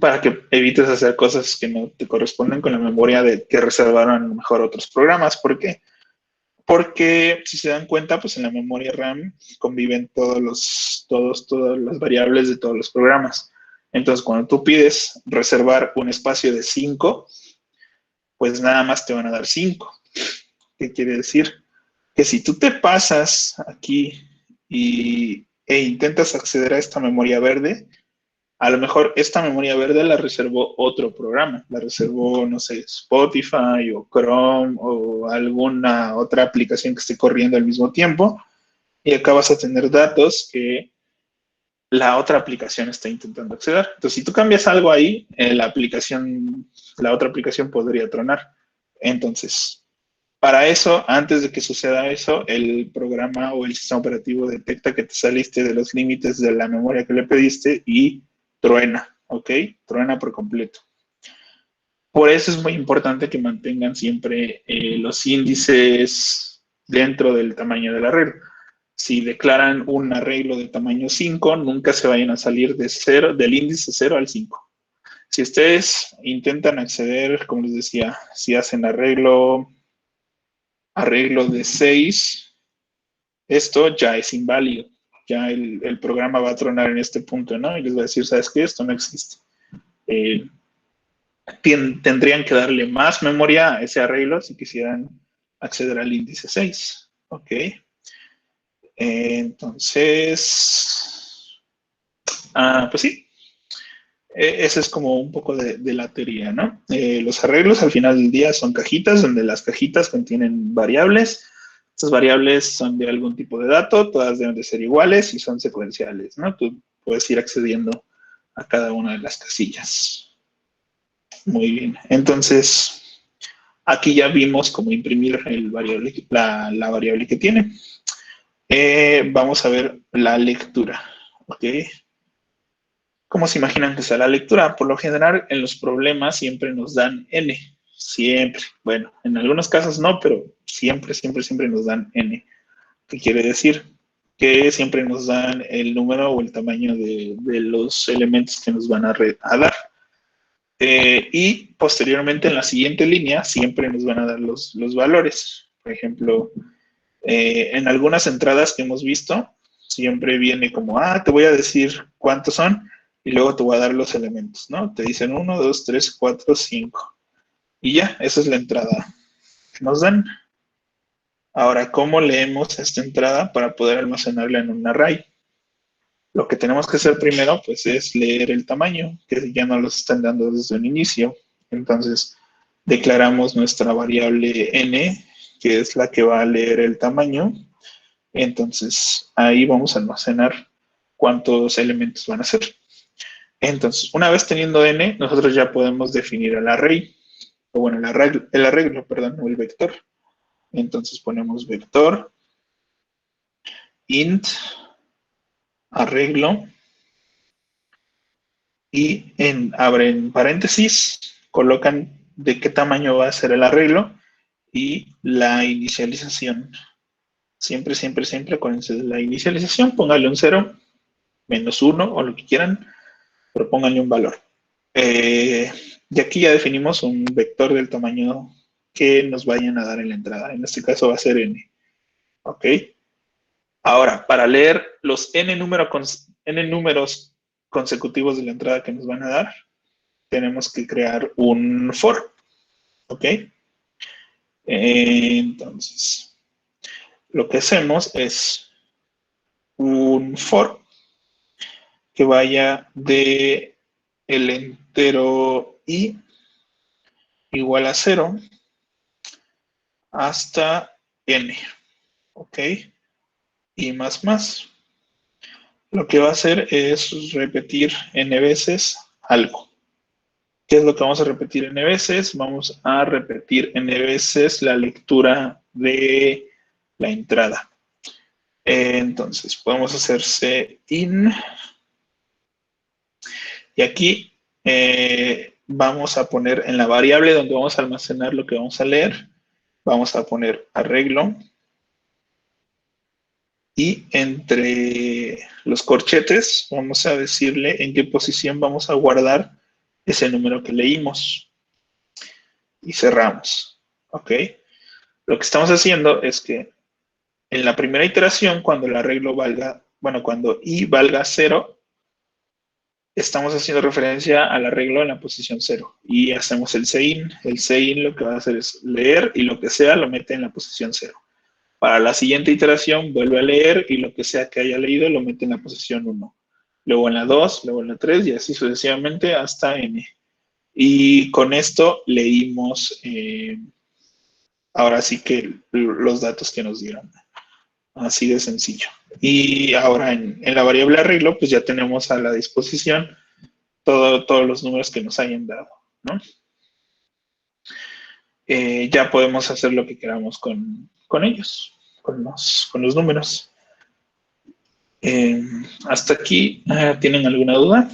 para que evites hacer cosas que no te corresponden con la memoria que reservaron mejor otros programas. ¿Por qué? Porque si se dan cuenta, pues en la memoria RAM conviven todas las variables de todos los programas. Entonces, cuando tú pides reservar un espacio de 5, pues nada más te van a dar 5. ¿Qué quiere decir? Que si tú te pasas aquí e intentas acceder a esta memoria verde, a lo mejor esta memoria verde la reservó otro programa, la reservó, no sé, Spotify o Chrome o alguna otra aplicación que esté corriendo al mismo tiempo, y acá vas a tener datos que la otra aplicación está intentando acceder. Entonces, si tú cambias algo ahí, la otra aplicación podría tronar. Entonces, para eso, antes de que suceda eso, el programa o el sistema operativo detecta que te saliste de los límites de la memoria que le pediste y truena, ¿ok? Truena por completo. Por eso es muy importante que mantengan siempre los índices dentro del tamaño del arreglo. Si declaran un arreglo de tamaño 5, nunca se vayan a salir del índice 0 al 5. Si ustedes intentan acceder, como les decía, si hacen arreglo de 6, esto ya es inválido. Ya el programa va a tronar en este punto, ¿no? Y les va a decir, ¿sabes qué? Esto no existe. Tendrían que darle más memoria a ese arreglo si quisieran acceder al índice 6. ¿Ok? Entonces, pues sí, eso es como un poco de la teoría, ¿no? Los arreglos al final del día son cajitas, donde las cajitas contienen variables. Estas variables son de algún tipo de dato, todas deben de ser iguales y son secuenciales, ¿no? Tú puedes ir accediendo a cada una de las casillas. Muy bien, entonces aquí ya vimos cómo imprimir la variable que tiene. Vamos a ver la lectura, ¿ok? ¿Cómo se imaginan que sea la lectura? Por lo general, en los problemas siempre nos dan n, siempre. Bueno, en algunos casos no, pero siempre nos dan n. ¿Qué quiere decir? que siempre nos dan el número o el tamaño de los elementos que nos van a dar. Y posteriormente en la siguiente línea siempre nos van a dar los valores. Por ejemplo, en algunas entradas que hemos visto, siempre viene como, te voy a decir cuántos son y luego te voy a dar los elementos, ¿no? Te dicen 1, 2, 3, 4, 5. Y ya, esa es la entrada que nos dan. Ahora, ¿cómo leemos esta entrada para poder almacenarla en un array? Lo que tenemos que hacer primero, pues, es leer el tamaño, que ya nos lo están dando desde un inicio. Entonces, declaramos nuestra variable n, que es la que va a leer el tamaño. Entonces, ahí vamos a almacenar cuántos elementos van a ser. Entonces, una vez teniendo n, nosotros ya podemos definir el array, o bueno, el arreglo, perdón, o el vector. Entonces ponemos vector int arreglo y abren paréntesis, colocan de qué tamaño va a ser el arreglo y la inicialización. Siempre, siempre, siempre acuérdense de la inicialización, pónganle un 0, -1 o lo que quieran, pero pónganle un valor. Y aquí ya definimos un vector del tamaño que nos vayan a dar en la entrada. En este caso va a ser n. ¿Ok? Ahora, para leer los n números consecutivos de la entrada que nos van a dar, tenemos que crear un for. ¿Ok? Entonces, lo que hacemos es un for que vaya de el entero i igual a 0 hasta n. ¿Ok? Y más. Lo que va a hacer es repetir n veces algo. ¿Qué es lo que vamos a repetir n veces? Vamos a repetir n veces la lectura de la entrada. Entonces, podemos hacerse in. Y aquí vamos a poner en la variable donde vamos a almacenar lo que vamos a leer, vamos a poner arreglo. Y entre los corchetes vamos a decirle en qué posición vamos a guardar ese número que leímos. Y cerramos. ¿Ok? Lo que estamos haciendo es que en la primera iteración, cuando el arreglo valga, cuando i valga 0, estamos haciendo referencia al arreglo en la posición 0. Y hacemos el sein. El sein lo que va a hacer es leer y lo que sea lo mete en la posición 0. Para la siguiente iteración vuelve a leer y lo que sea que haya leído lo mete en la posición 1. Luego en la 2, luego en la 3 y así sucesivamente hasta n. Y con esto leímos ahora sí que los datos que nos dieron. Así de sencillo. Y ahora en la variable arreglo, pues ya tenemos a la disposición todos los números que nos hayan dado, ¿no? Ya podemos hacer lo que queramos con ellos, con los números. Hasta aquí, ¿tienen alguna duda?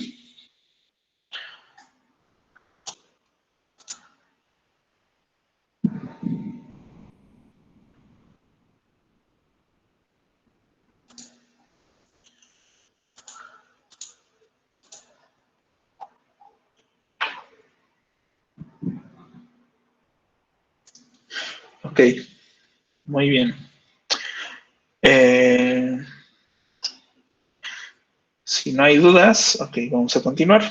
Ok, muy bien. Si no hay dudas, ok, vamos a continuar.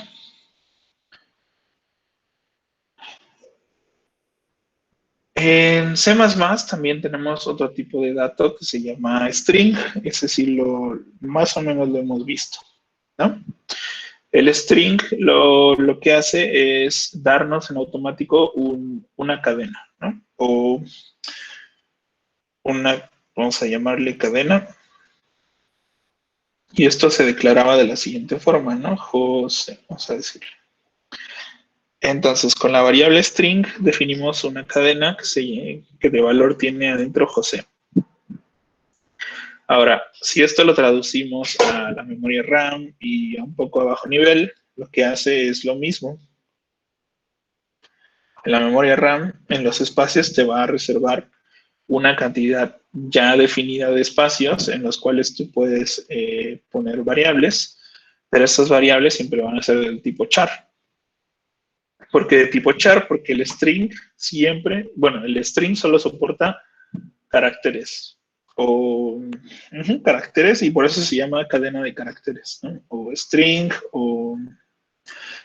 En C++ también tenemos otro tipo de dato que se llama string, ese sí más o menos lo hemos visto, ¿no? El string lo que hace es darnos en automático una cadena, ¿no? O vamos a llamarle cadena. Y esto se declaraba de la siguiente forma, ¿no? José, vamos a decirle. Entonces, con la variable string definimos una cadena que de valor tiene adentro José. Ahora, si esto lo traducimos a la memoria RAM y a un poco a bajo nivel, lo que hace es lo mismo. En la memoria RAM, en los espacios, te va a reservar una cantidad ya definida de espacios en los cuales tú puedes poner variables, pero estas variables siempre van a ser del tipo char. ¿Por qué de tipo char? Porque el string siempre, bueno, el string solo soporta caracteres o caracteres y por eso se llama cadena de caracteres, ¿no? O string o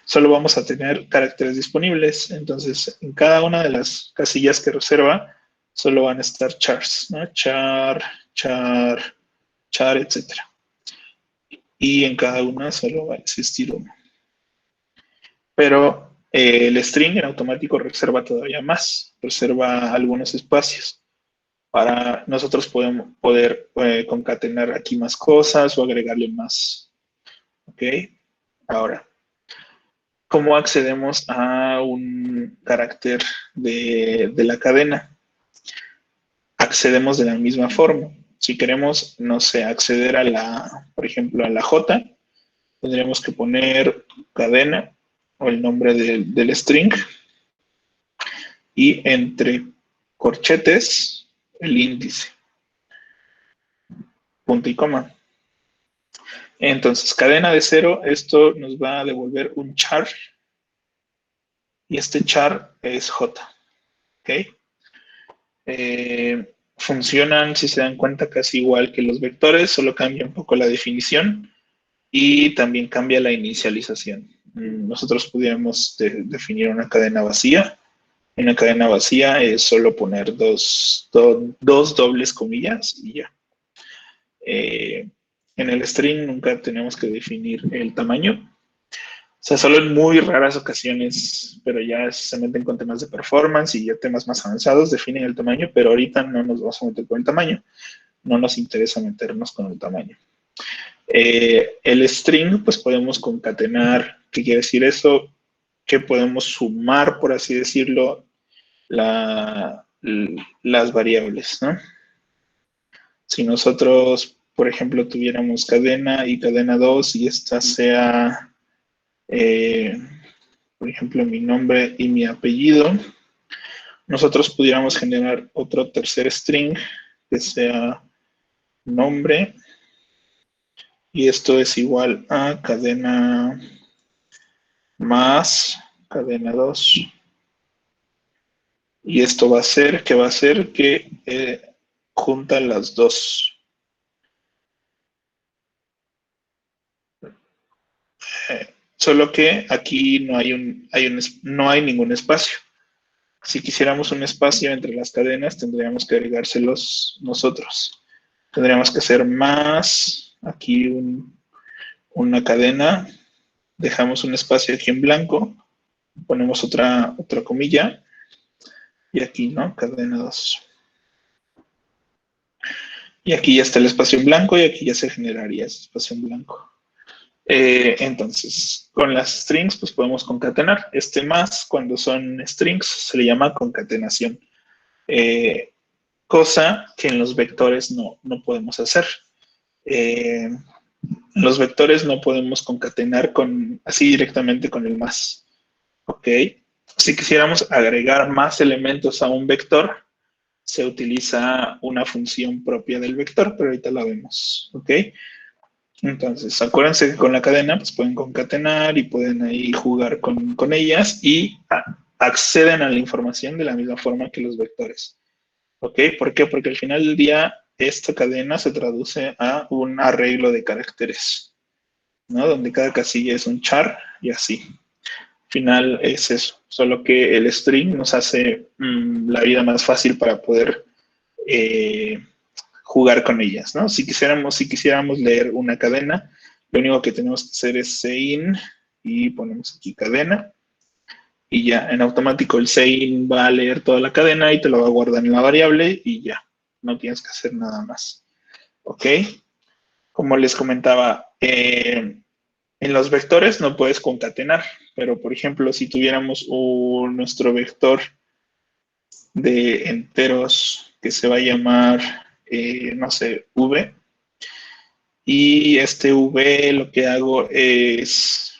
solo vamos a tener caracteres disponibles. Entonces, en cada una de las casillas que reserva, solo van a estar chars, ¿no? Char, char, char, etc. Y en cada una solo va a existir uno. Pero el string en automático reserva todavía más, reserva algunos espacios. Para nosotros poder concatenar aquí más cosas o agregarle más. ¿Ok? Ahora, ¿cómo accedemos a un carácter de la cadena? Accedemos de la misma forma. Si queremos, no sé, acceder a la, por ejemplo, a la J, tendríamos que poner cadena o el nombre del string y entre corchetes el índice, punto y coma. Entonces, cadena de 0, esto nos va a devolver un char y este char es J. ¿Ok? Funcionan, si se dan cuenta, casi igual que los vectores, solo cambia un poco la definición y también cambia la inicialización. Nosotros pudiéramos definir una cadena vacía. En una cadena vacía es solo poner dos dobles comillas y ya. En el string nunca tenemos que definir el tamaño. O sea, solo en muy raras ocasiones, pero ya se meten con temas de performance y ya temas más avanzados definen el tamaño, pero ahorita no nos vamos a meter con el tamaño. No nos interesa meternos con el tamaño. El string, pues podemos concatenar. ¿Qué quiere decir eso? Que podemos sumar, por así decirlo, las variables, ¿no? Si nosotros, por ejemplo, tuviéramos cadena y cadena 2 y esta sea, por ejemplo, mi nombre y mi apellido, nosotros pudiéramos generar otro tercer string que sea nombre y esto es igual a cadena más cadena 2. Y esto va a ser, ¿qué va a hacer? Que junta las dos. Solo que aquí no hay ningún espacio. Si quisiéramos un espacio entre las cadenas, tendríamos que agregárselos nosotros. Tendríamos que hacer más, aquí una cadena, dejamos un espacio aquí en blanco, ponemos otra comilla, y aquí, ¿no? Cadena 2. Y aquí ya está el espacio en blanco y aquí ya se generaría ese espacio en blanco. Entonces, con las strings, pues podemos concatenar. Este más, cuando son strings, se le llama concatenación. Cosa que en los vectores no podemos hacer. En los vectores no podemos concatenar así directamente con el más. ¿Ok? Si quisiéramos agregar más elementos a un vector, se utiliza una función propia del vector, pero ahorita la vemos. ¿Ok? Entonces, acuérdense que con la cadena pues pueden concatenar y pueden ahí jugar con ellas y acceden a la información de la misma forma que los vectores. ¿Ok? ¿Por qué? Porque al final del día esta cadena se traduce a un arreglo de caracteres, ¿no? Donde cada casilla es un char y así. Al final es eso, solo que el string nos hace la vida más fácil para poder jugar con ellas, ¿no? Si quisiéramos leer una cadena, lo único que tenemos que hacer es sein y ponemos aquí cadena y ya en automático el sein va a leer toda la cadena y te lo va a guardar en la variable y ya, no tienes que hacer nada más. ¿Ok? Como les comentaba, en los vectores no puedes concatenar, pero por ejemplo, si tuviéramos nuestro vector de enteros que se va a llamar, no sé, v, y este v lo que hago es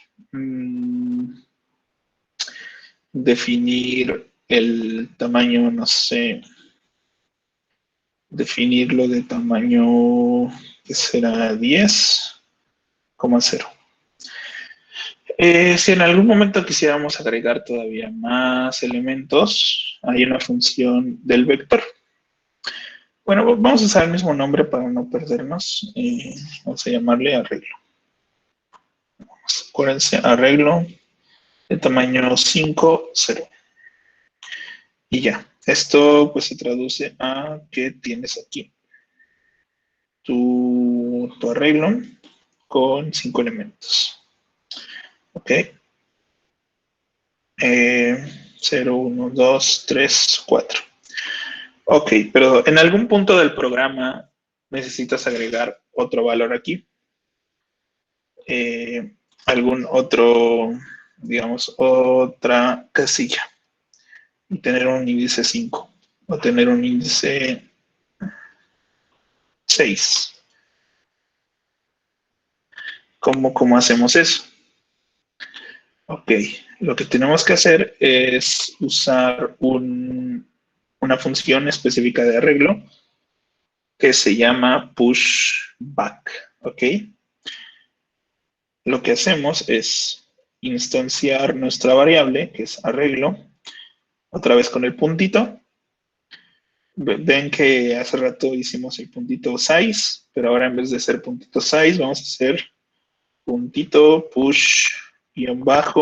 definir el tamaño, no sé, definirlo de tamaño que será 10,0. Si en algún momento quisiéramos agregar todavía más elementos, hay una función del vector. Bueno, vamos a usar el mismo nombre para no perdernos. Vamos a llamarle arreglo. Acuérdense, arreglo de tamaño 5,0. Y ya. Esto pues se traduce a que tienes aquí tu arreglo con 5 elementos. Ok. 0, 1, 2, 3, 4. Ok, pero en algún punto del programa necesitas agregar otro valor aquí. Algún otro, digamos, otra casilla. Y tener un índice 5 o tener un índice 6. ¿Cómo hacemos eso? Ok, lo que tenemos que hacer es usar una función específica de arreglo que se llama pushback. Ok, lo que hacemos es instanciar nuestra variable, que es arreglo, otra vez con el puntito. Ven que hace rato hicimos el puntito size, pero ahora en vez de ser puntito size, vamos a hacer puntito push-back.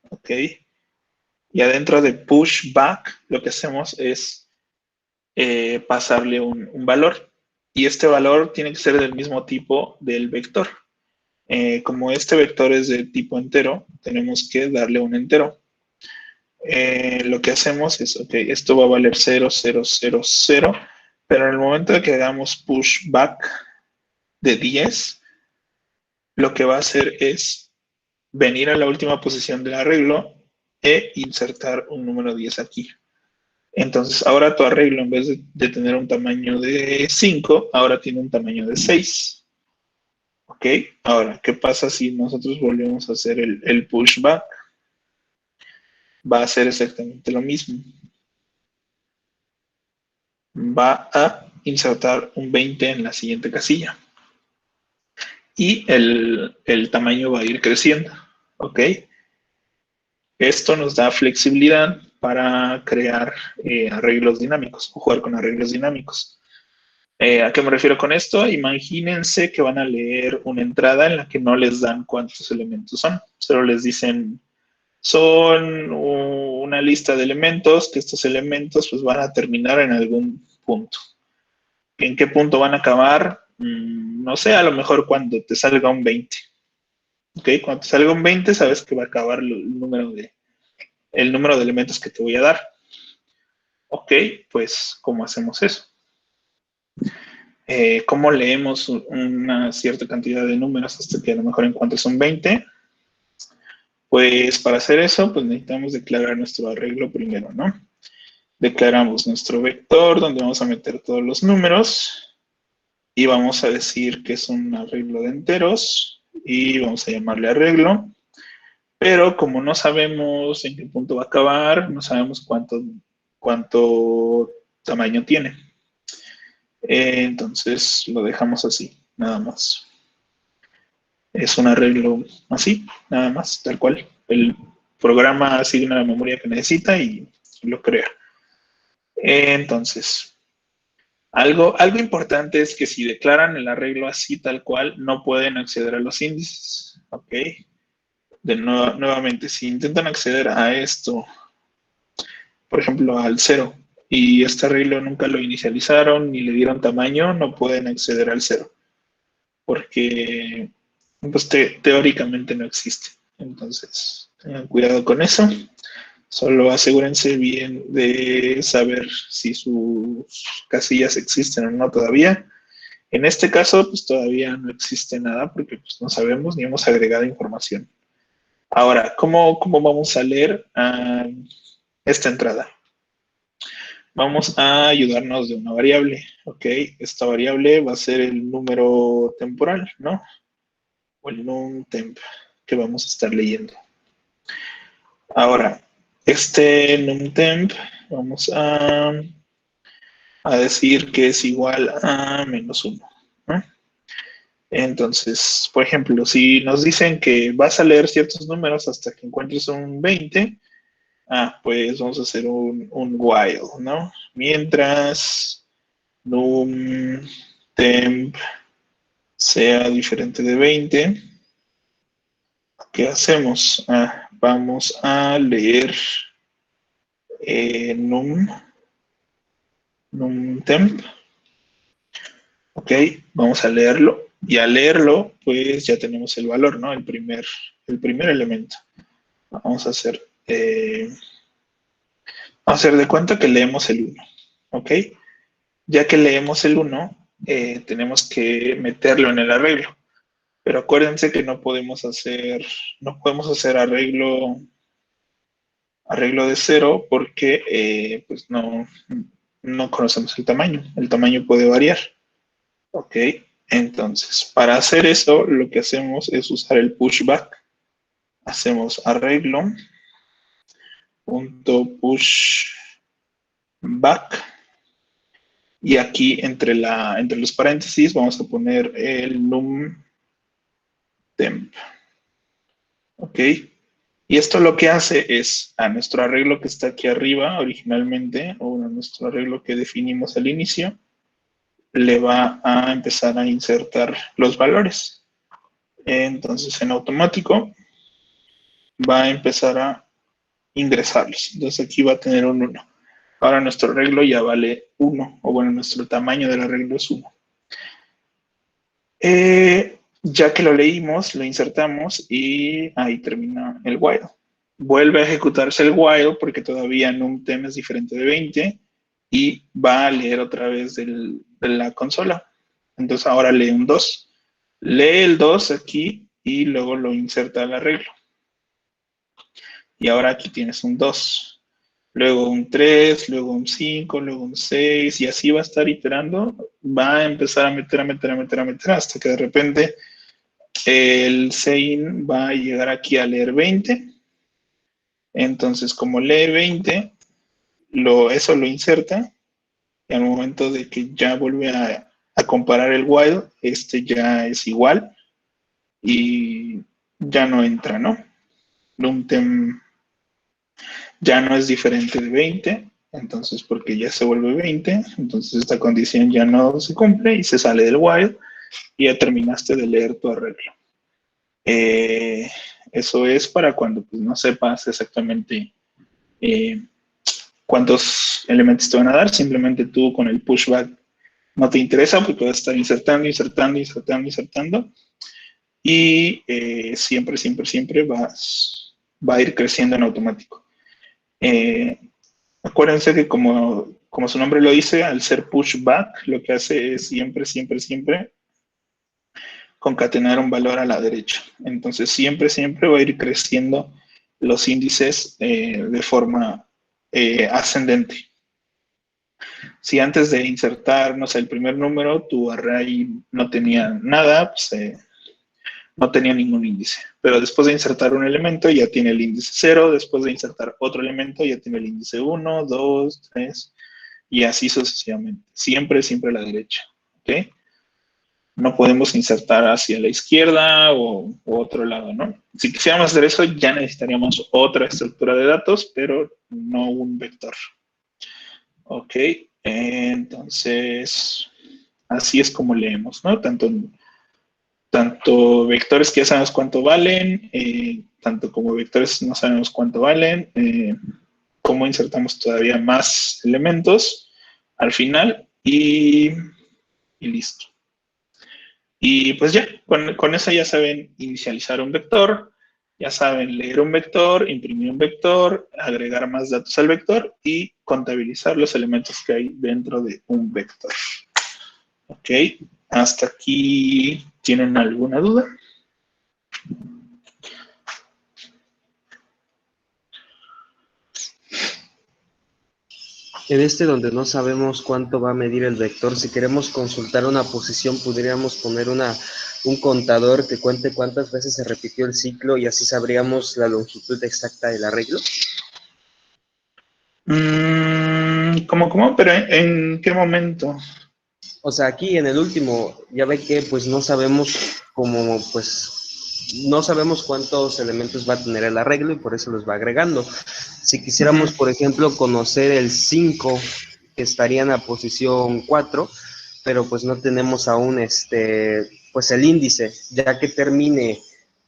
Ok. Y adentro de pushback, lo que hacemos es pasarle un valor. Y este valor tiene que ser del mismo tipo del vector. Como este vector es de tipo entero, tenemos que darle un entero. Lo que hacemos es, ok, esto va a valer 0, 0, 0, 0, pero en el momento de que hagamos pushback de 10, lo que va a hacer es venir a la última posición del arreglo e insertar un número 10 aquí. Entonces, ahora tu arreglo, en vez de tener un tamaño de 5, ahora tiene un tamaño de 6. ¿Ok? Ahora, ¿qué pasa si nosotros volvemos a hacer el pushback? Va a hacer exactamente lo mismo. Va a insertar un 20 en la siguiente casilla. Y el tamaño va a ir creciendo. ¿Ok? Esto nos da flexibilidad para crear arreglos dinámicos o jugar con arreglos dinámicos. ¿A qué me refiero con esto? Imagínense que van a leer una entrada en la que no les dan cuántos elementos son. Solo les dicen, son una lista de elementos, que estos elementos pues van a terminar en algún punto. ¿En qué punto van a acabar? No sé, a lo mejor cuando te salga un 20. ¿Ok? Cuando te salga un 20 sabes que va a acabar el número de elementos que te voy a dar. Ok, pues, ¿cómo hacemos eso? ¿Cómo leemos una cierta cantidad de números hasta que a lo mejor encuentres un 20? Pues para hacer eso, pues necesitamos declarar nuestro arreglo primero, ¿no? Declaramos nuestro vector donde vamos a meter todos los números y vamos a decir que es un arreglo de enteros y vamos a llamarle arreglo. Pero como no sabemos en qué punto va a acabar, no sabemos cuánto tamaño tiene. Entonces lo dejamos así, nada más. Es un arreglo así, nada más, tal cual. El programa asigna la memoria que necesita y lo crea. Entonces, algo importante es que si declaran el arreglo así, tal cual, no pueden acceder a los índices. ¿Ok? Nuevamente, si intentan acceder a esto, por ejemplo, al 0, y este arreglo nunca lo inicializaron ni le dieron tamaño, no pueden acceder al 0, porque pues, teóricamente no existe. Entonces, tengan cuidado con eso. Solo asegúrense bien de saber si sus casillas existen o no todavía. En este caso, pues todavía no existe nada porque pues, no sabemos ni hemos agregado información. Ahora, ¿cómo vamos a leer esta entrada? Vamos a ayudarnos de una variable, ¿ok? Esta variable va a ser el número temporal, ¿no? O el numtemp que vamos a estar leyendo. Ahora, este numtemp vamos a a decir que es igual a menos 1, ¿no? Entonces, por ejemplo, si nos dicen que vas a leer ciertos números hasta que encuentres un 20, pues vamos a hacer un while, ¿no? Mientras num temp sea diferente de 20, ¿qué hacemos? Vamos a leer num temp. Ok, vamos a leerlo. Y al leerlo, pues ya tenemos el valor, ¿no? El primer elemento. Vamos a hacer de cuenta que leemos el 1. ¿Ok? Ya que leemos el 1, tenemos que meterlo en el arreglo. Pero acuérdense que no podemos hacer arreglo de 0 porque pues no conocemos el tamaño. El tamaño puede variar. Ok, entonces para hacer eso lo que hacemos es usar el pushback. Hacemos arreglo punto pushback y aquí entre los paréntesis vamos a poner el num temp. Ok, y esto lo que hace es a nuestro arreglo que está aquí arriba originalmente, o a nuestro arreglo que definimos al inicio, le va a empezar a insertar los valores. Entonces en automático va a empezar a ingresarlos. Entonces aquí va a tener un 1. Ahora nuestro arreglo ya vale 1, o bueno, nuestro tamaño del arreglo es 1. Ya que lo leímos, lo insertamos y ahí termina el while. Vuelve a ejecutarse el while porque todavía numtem es diferente de 20 y va a leer otra vez de la consola. Entonces ahora lee un 2. Lee el 2 aquí y luego lo inserta al arreglo. Y ahora aquí tienes un 2. Luego un 3, luego un 5, luego un 6, y así va a estar iterando. Va a empezar a meter hasta que de repente el sein va a llegar aquí a leer 20. Entonces, como lee 20, eso lo inserta, y al momento de que ya vuelve a comparar el while, este ya es igual y ya no entra, ¿no? Numtem ya no es diferente de 20, entonces porque ya se vuelve 20, entonces esta condición ya no se cumple y se sale del while y ya terminaste de leer tu arreglo. Eso es para cuando pues, no sepas exactamente cuántos elementos te van a dar, simplemente tú con el pushback no te interesa porque vas a estar insertando y siempre va a ir creciendo en automático. Acuérdense que como su nombre lo dice, al ser pushback, lo que hace es siempre concatenar un valor a la derecha. Entonces siempre va a ir creciendo los índices de forma ascendente. Si antes de insertar, no sé, el primer número, tu array no tenía nada, pues, no tenía ningún índice. Pero después de insertar un elemento ya tiene el índice 0, después de insertar otro elemento ya tiene el índice 1, 2, 3, y así sucesivamente. Siempre a la derecha. ¿Ok? No podemos insertar hacia la izquierda o otro lado, ¿no? Si quisiéramos hacer eso, ya necesitaríamos otra estructura de datos, pero no un vector. Ok, entonces, así es como leemos, ¿no? Tanto vectores que ya sabemos cuánto valen, tanto como vectores no sabemos cuánto valen, cómo insertamos todavía más elementos al final y listo. Y pues ya, con eso ya saben inicializar un vector, ya saben leer un vector, imprimir un vector, agregar más datos al vector y contabilizar los elementos que hay dentro de un vector. Ok, hasta aquí, ¿tienen alguna duda? En donde no sabemos cuánto va a medir el vector, si queremos consultar una posición, podríamos poner un contador que cuente cuántas veces se repitió el ciclo y así sabríamos la longitud exacta del arreglo. ¿Cómo? ¿Pero en qué momento? O sea, aquí en el último, ya ve que pues no sabemos cómo, pues, no sabemos cuántos elementos va a tener el arreglo y por eso los va agregando. Si quisiéramos, por ejemplo, conocer el 5, que estaría en la posición 4, pero pues no tenemos aún pues el índice, ya que termine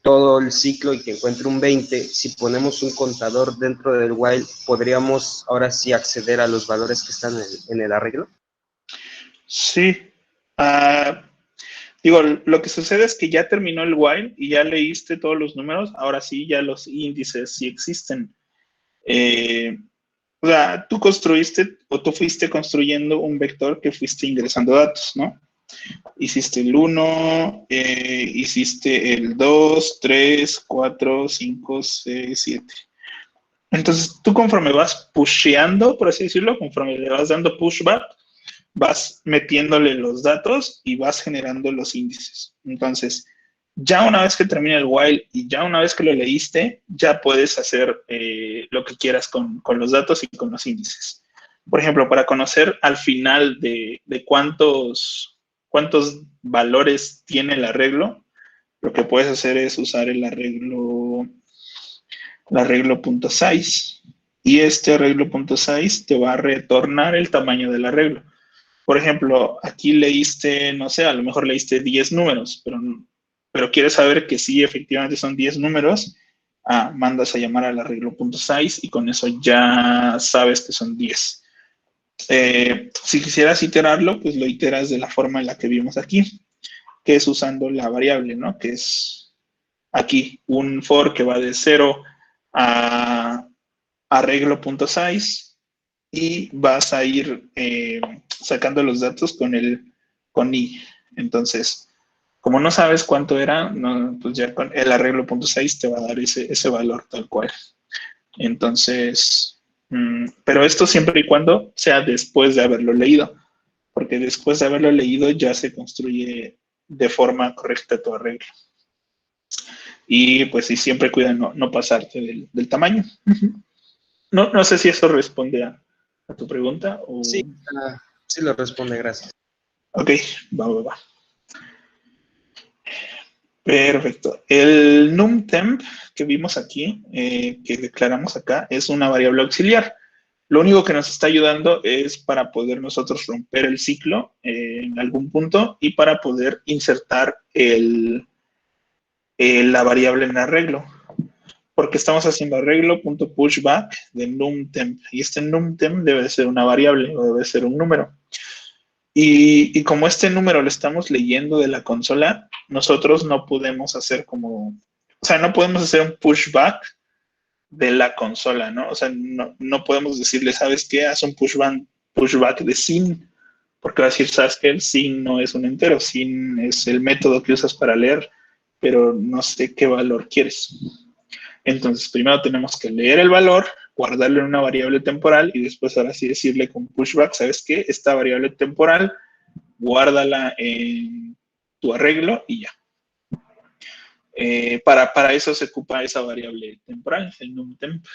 todo el ciclo y que encuentre un 20, si ponemos un contador dentro del while, podríamos ahora sí acceder a los valores que están en el arreglo. Sí. Ah, digo, lo que sucede es que ya terminó el while y ya leíste todos los números, ahora sí, ya los índices sí existen. O sea, tú construiste o tú fuiste construyendo un vector que fuiste ingresando datos, ¿no? Hiciste el 1, hiciste el 2, 3, 4, 5, 6, 7. Entonces, tú conforme vas pusheando, por así decirlo, conforme le vas dando pushback, vas metiéndole los datos y vas generando los índices. Entonces, ya una vez que termina el while y ya una vez que lo leíste, ya puedes hacer lo que quieras con los datos y con los índices. Por ejemplo, para conocer al final de cuántos valores tiene el arreglo, lo que puedes hacer es usar el arreglo.size. Y este arreglo.size te va a retornar el tamaño del arreglo. Por ejemplo, aquí leíste, no sé, a lo mejor leíste 10 números, pero quieres saber que sí, efectivamente son 10 números, mandas a llamar al arreglo.size y con eso ya sabes que son 10. Si quisieras iterarlo, pues lo iteras de la forma en la que vimos aquí, que es usando la variable, ¿no? Que es aquí un for que va de 0 a arreglo.size y vas a ir sacando los datos con i. Entonces, como no sabes cuánto era, no, pues ya con el arreglo.6 te va a dar ese valor tal cual. Entonces, pero esto siempre y cuando sea después de haberlo leído, porque después de haberlo leído ya se construye de forma correcta tu arreglo. Y pues sí, siempre cuida no pasarte del tamaño. No sé si eso responde a tu pregunta. Sí, sí lo responde, gracias. Ok, va. Perfecto. El numtemp que vimos aquí, que declaramos acá, es una variable auxiliar. Lo único que nos está ayudando es para poder nosotros romper el ciclo en algún punto y para poder insertar la variable en arreglo. Porque estamos haciendo arreglo.pushback de numtemp. Y este numtemp debe ser una variable o debe ser un número. Y como este número lo estamos leyendo de la consola, nosotros no podemos hacer no podemos hacer un pushback de la consola, ¿no? O sea, no podemos decirle, ¿sabes qué? Haz un pushback de sin, porque va a decir, ¿sabes qué? El sin no es un entero, sin es el método que usas para leer, pero no sé qué valor quieres. Entonces, primero tenemos que leer el valor, guardarlo en una variable temporal y después ahora sí decirle con pushback, ¿sabes qué? Esta variable temporal, guárdala en tu arreglo y ya. Para eso se ocupa esa variable temporal, el numtemp.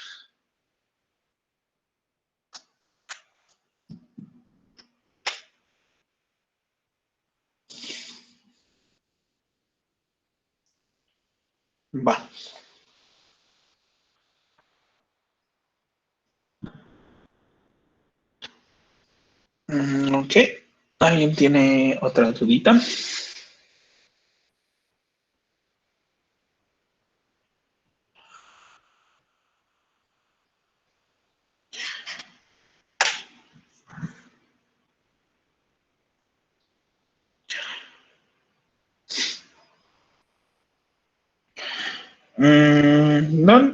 Va. Ok. ¿Alguien tiene otra dudita?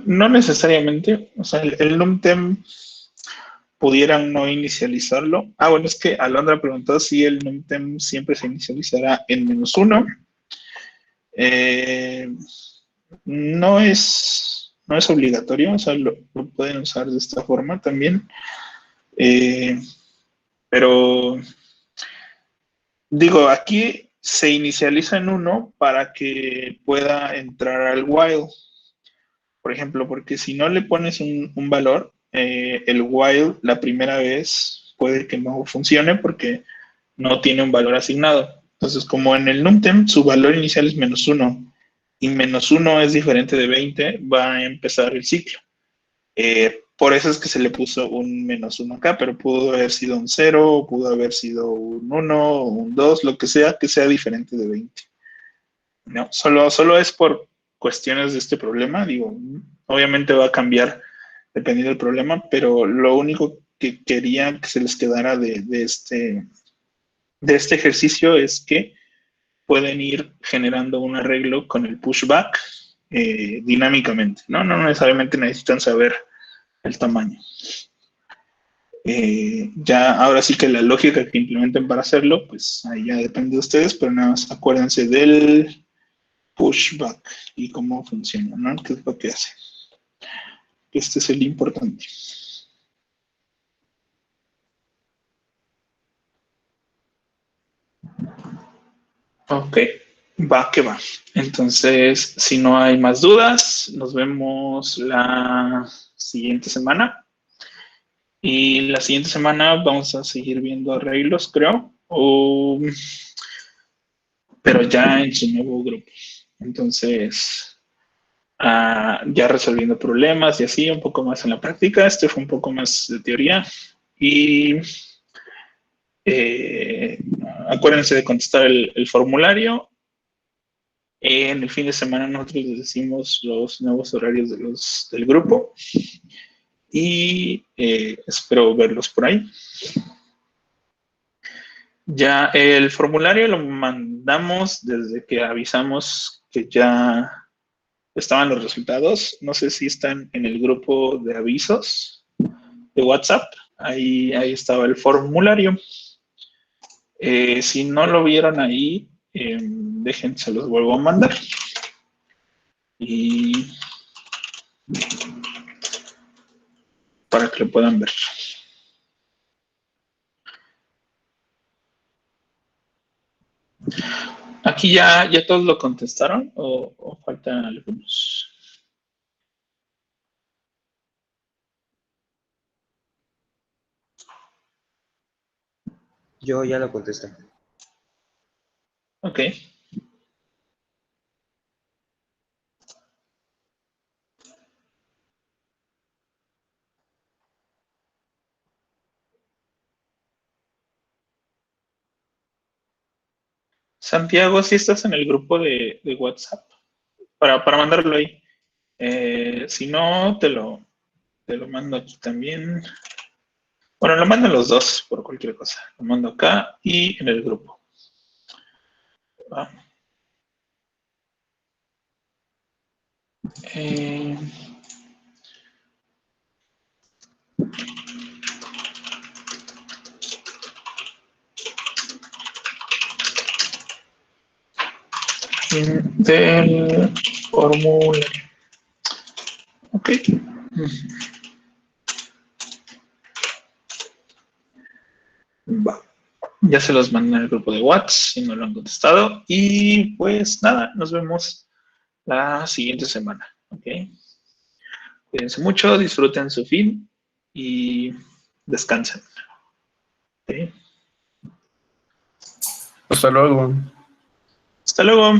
No necesariamente. O sea, el numtemp pudieran no inicializarlo. Bueno, es que Alondra preguntó si el numtemp siempre se inicializará en -1. No es obligatorio, o sea, lo pueden usar de esta forma también. Pero digo, aquí se inicializa en 1 para que pueda entrar al while. Por ejemplo, porque si no le pones un valor, el while la primera vez puede que no funcione porque no tiene un valor asignado. Entonces, como en el NumTem su valor inicial es -1 y -1 es diferente de 20, va a empezar el ciclo. Por eso es que se le puso un -1 acá, pero pudo haber sido un 0, pudo haber sido un 1, un 2, lo que sea diferente de 20. No, solo es por cuestiones de este problema. Digo, obviamente va a cambiar dependiendo del problema, pero lo único que quería que se les quedara de este ejercicio es que pueden ir generando un arreglo con el pushback dinámicamente, ¿no? No necesariamente necesitan saber el tamaño. Ya ahora sí que la lógica que implementen para hacerlo, pues ahí ya depende de ustedes, pero nada más acuérdense del pushback y cómo funciona, ¿no? ¿Qué es lo que hace? Este es el importante. Ok, va que va. Entonces, si no hay más dudas, nos vemos la siguiente semana. Y la siguiente semana vamos a seguir viendo arreglos, creo, pero ya en su nuevo grupo. Entonces, ya resolviendo problemas y así, un poco más en la práctica. Este fue un poco más de teoría. Y acuérdense de contestar el formulario. En el fin de semana nosotros les decimos los nuevos horarios del grupo y espero verlos por ahí. Ya el formulario lo mandamos desde que avisamos que ya estaban los resultados. No sé si están en el grupo de avisos de WhatsApp. Ahí estaba el formulario. Si no lo vieron ahí, dejen, se los vuelvo a mandar. Y para que lo puedan ver. ¿Aquí ya todos lo contestaron o faltan algunos? Yo ya lo contesté. Ok. Santiago, si estás en el grupo de WhatsApp para mandarlo ahí. Si no, te lo mando aquí también. Bueno, lo mandan los dos por cualquier cosa. Lo mando acá y en el grupo. Va. Del formulario. Ok. Va. Ya se los mandé en el grupo de WhatsApp si no lo han contestado. Y pues nada, nos vemos la siguiente semana. Ok. Cuídense mucho, disfruten su fin y descansen. Ok. Hasta luego. Hasta luego.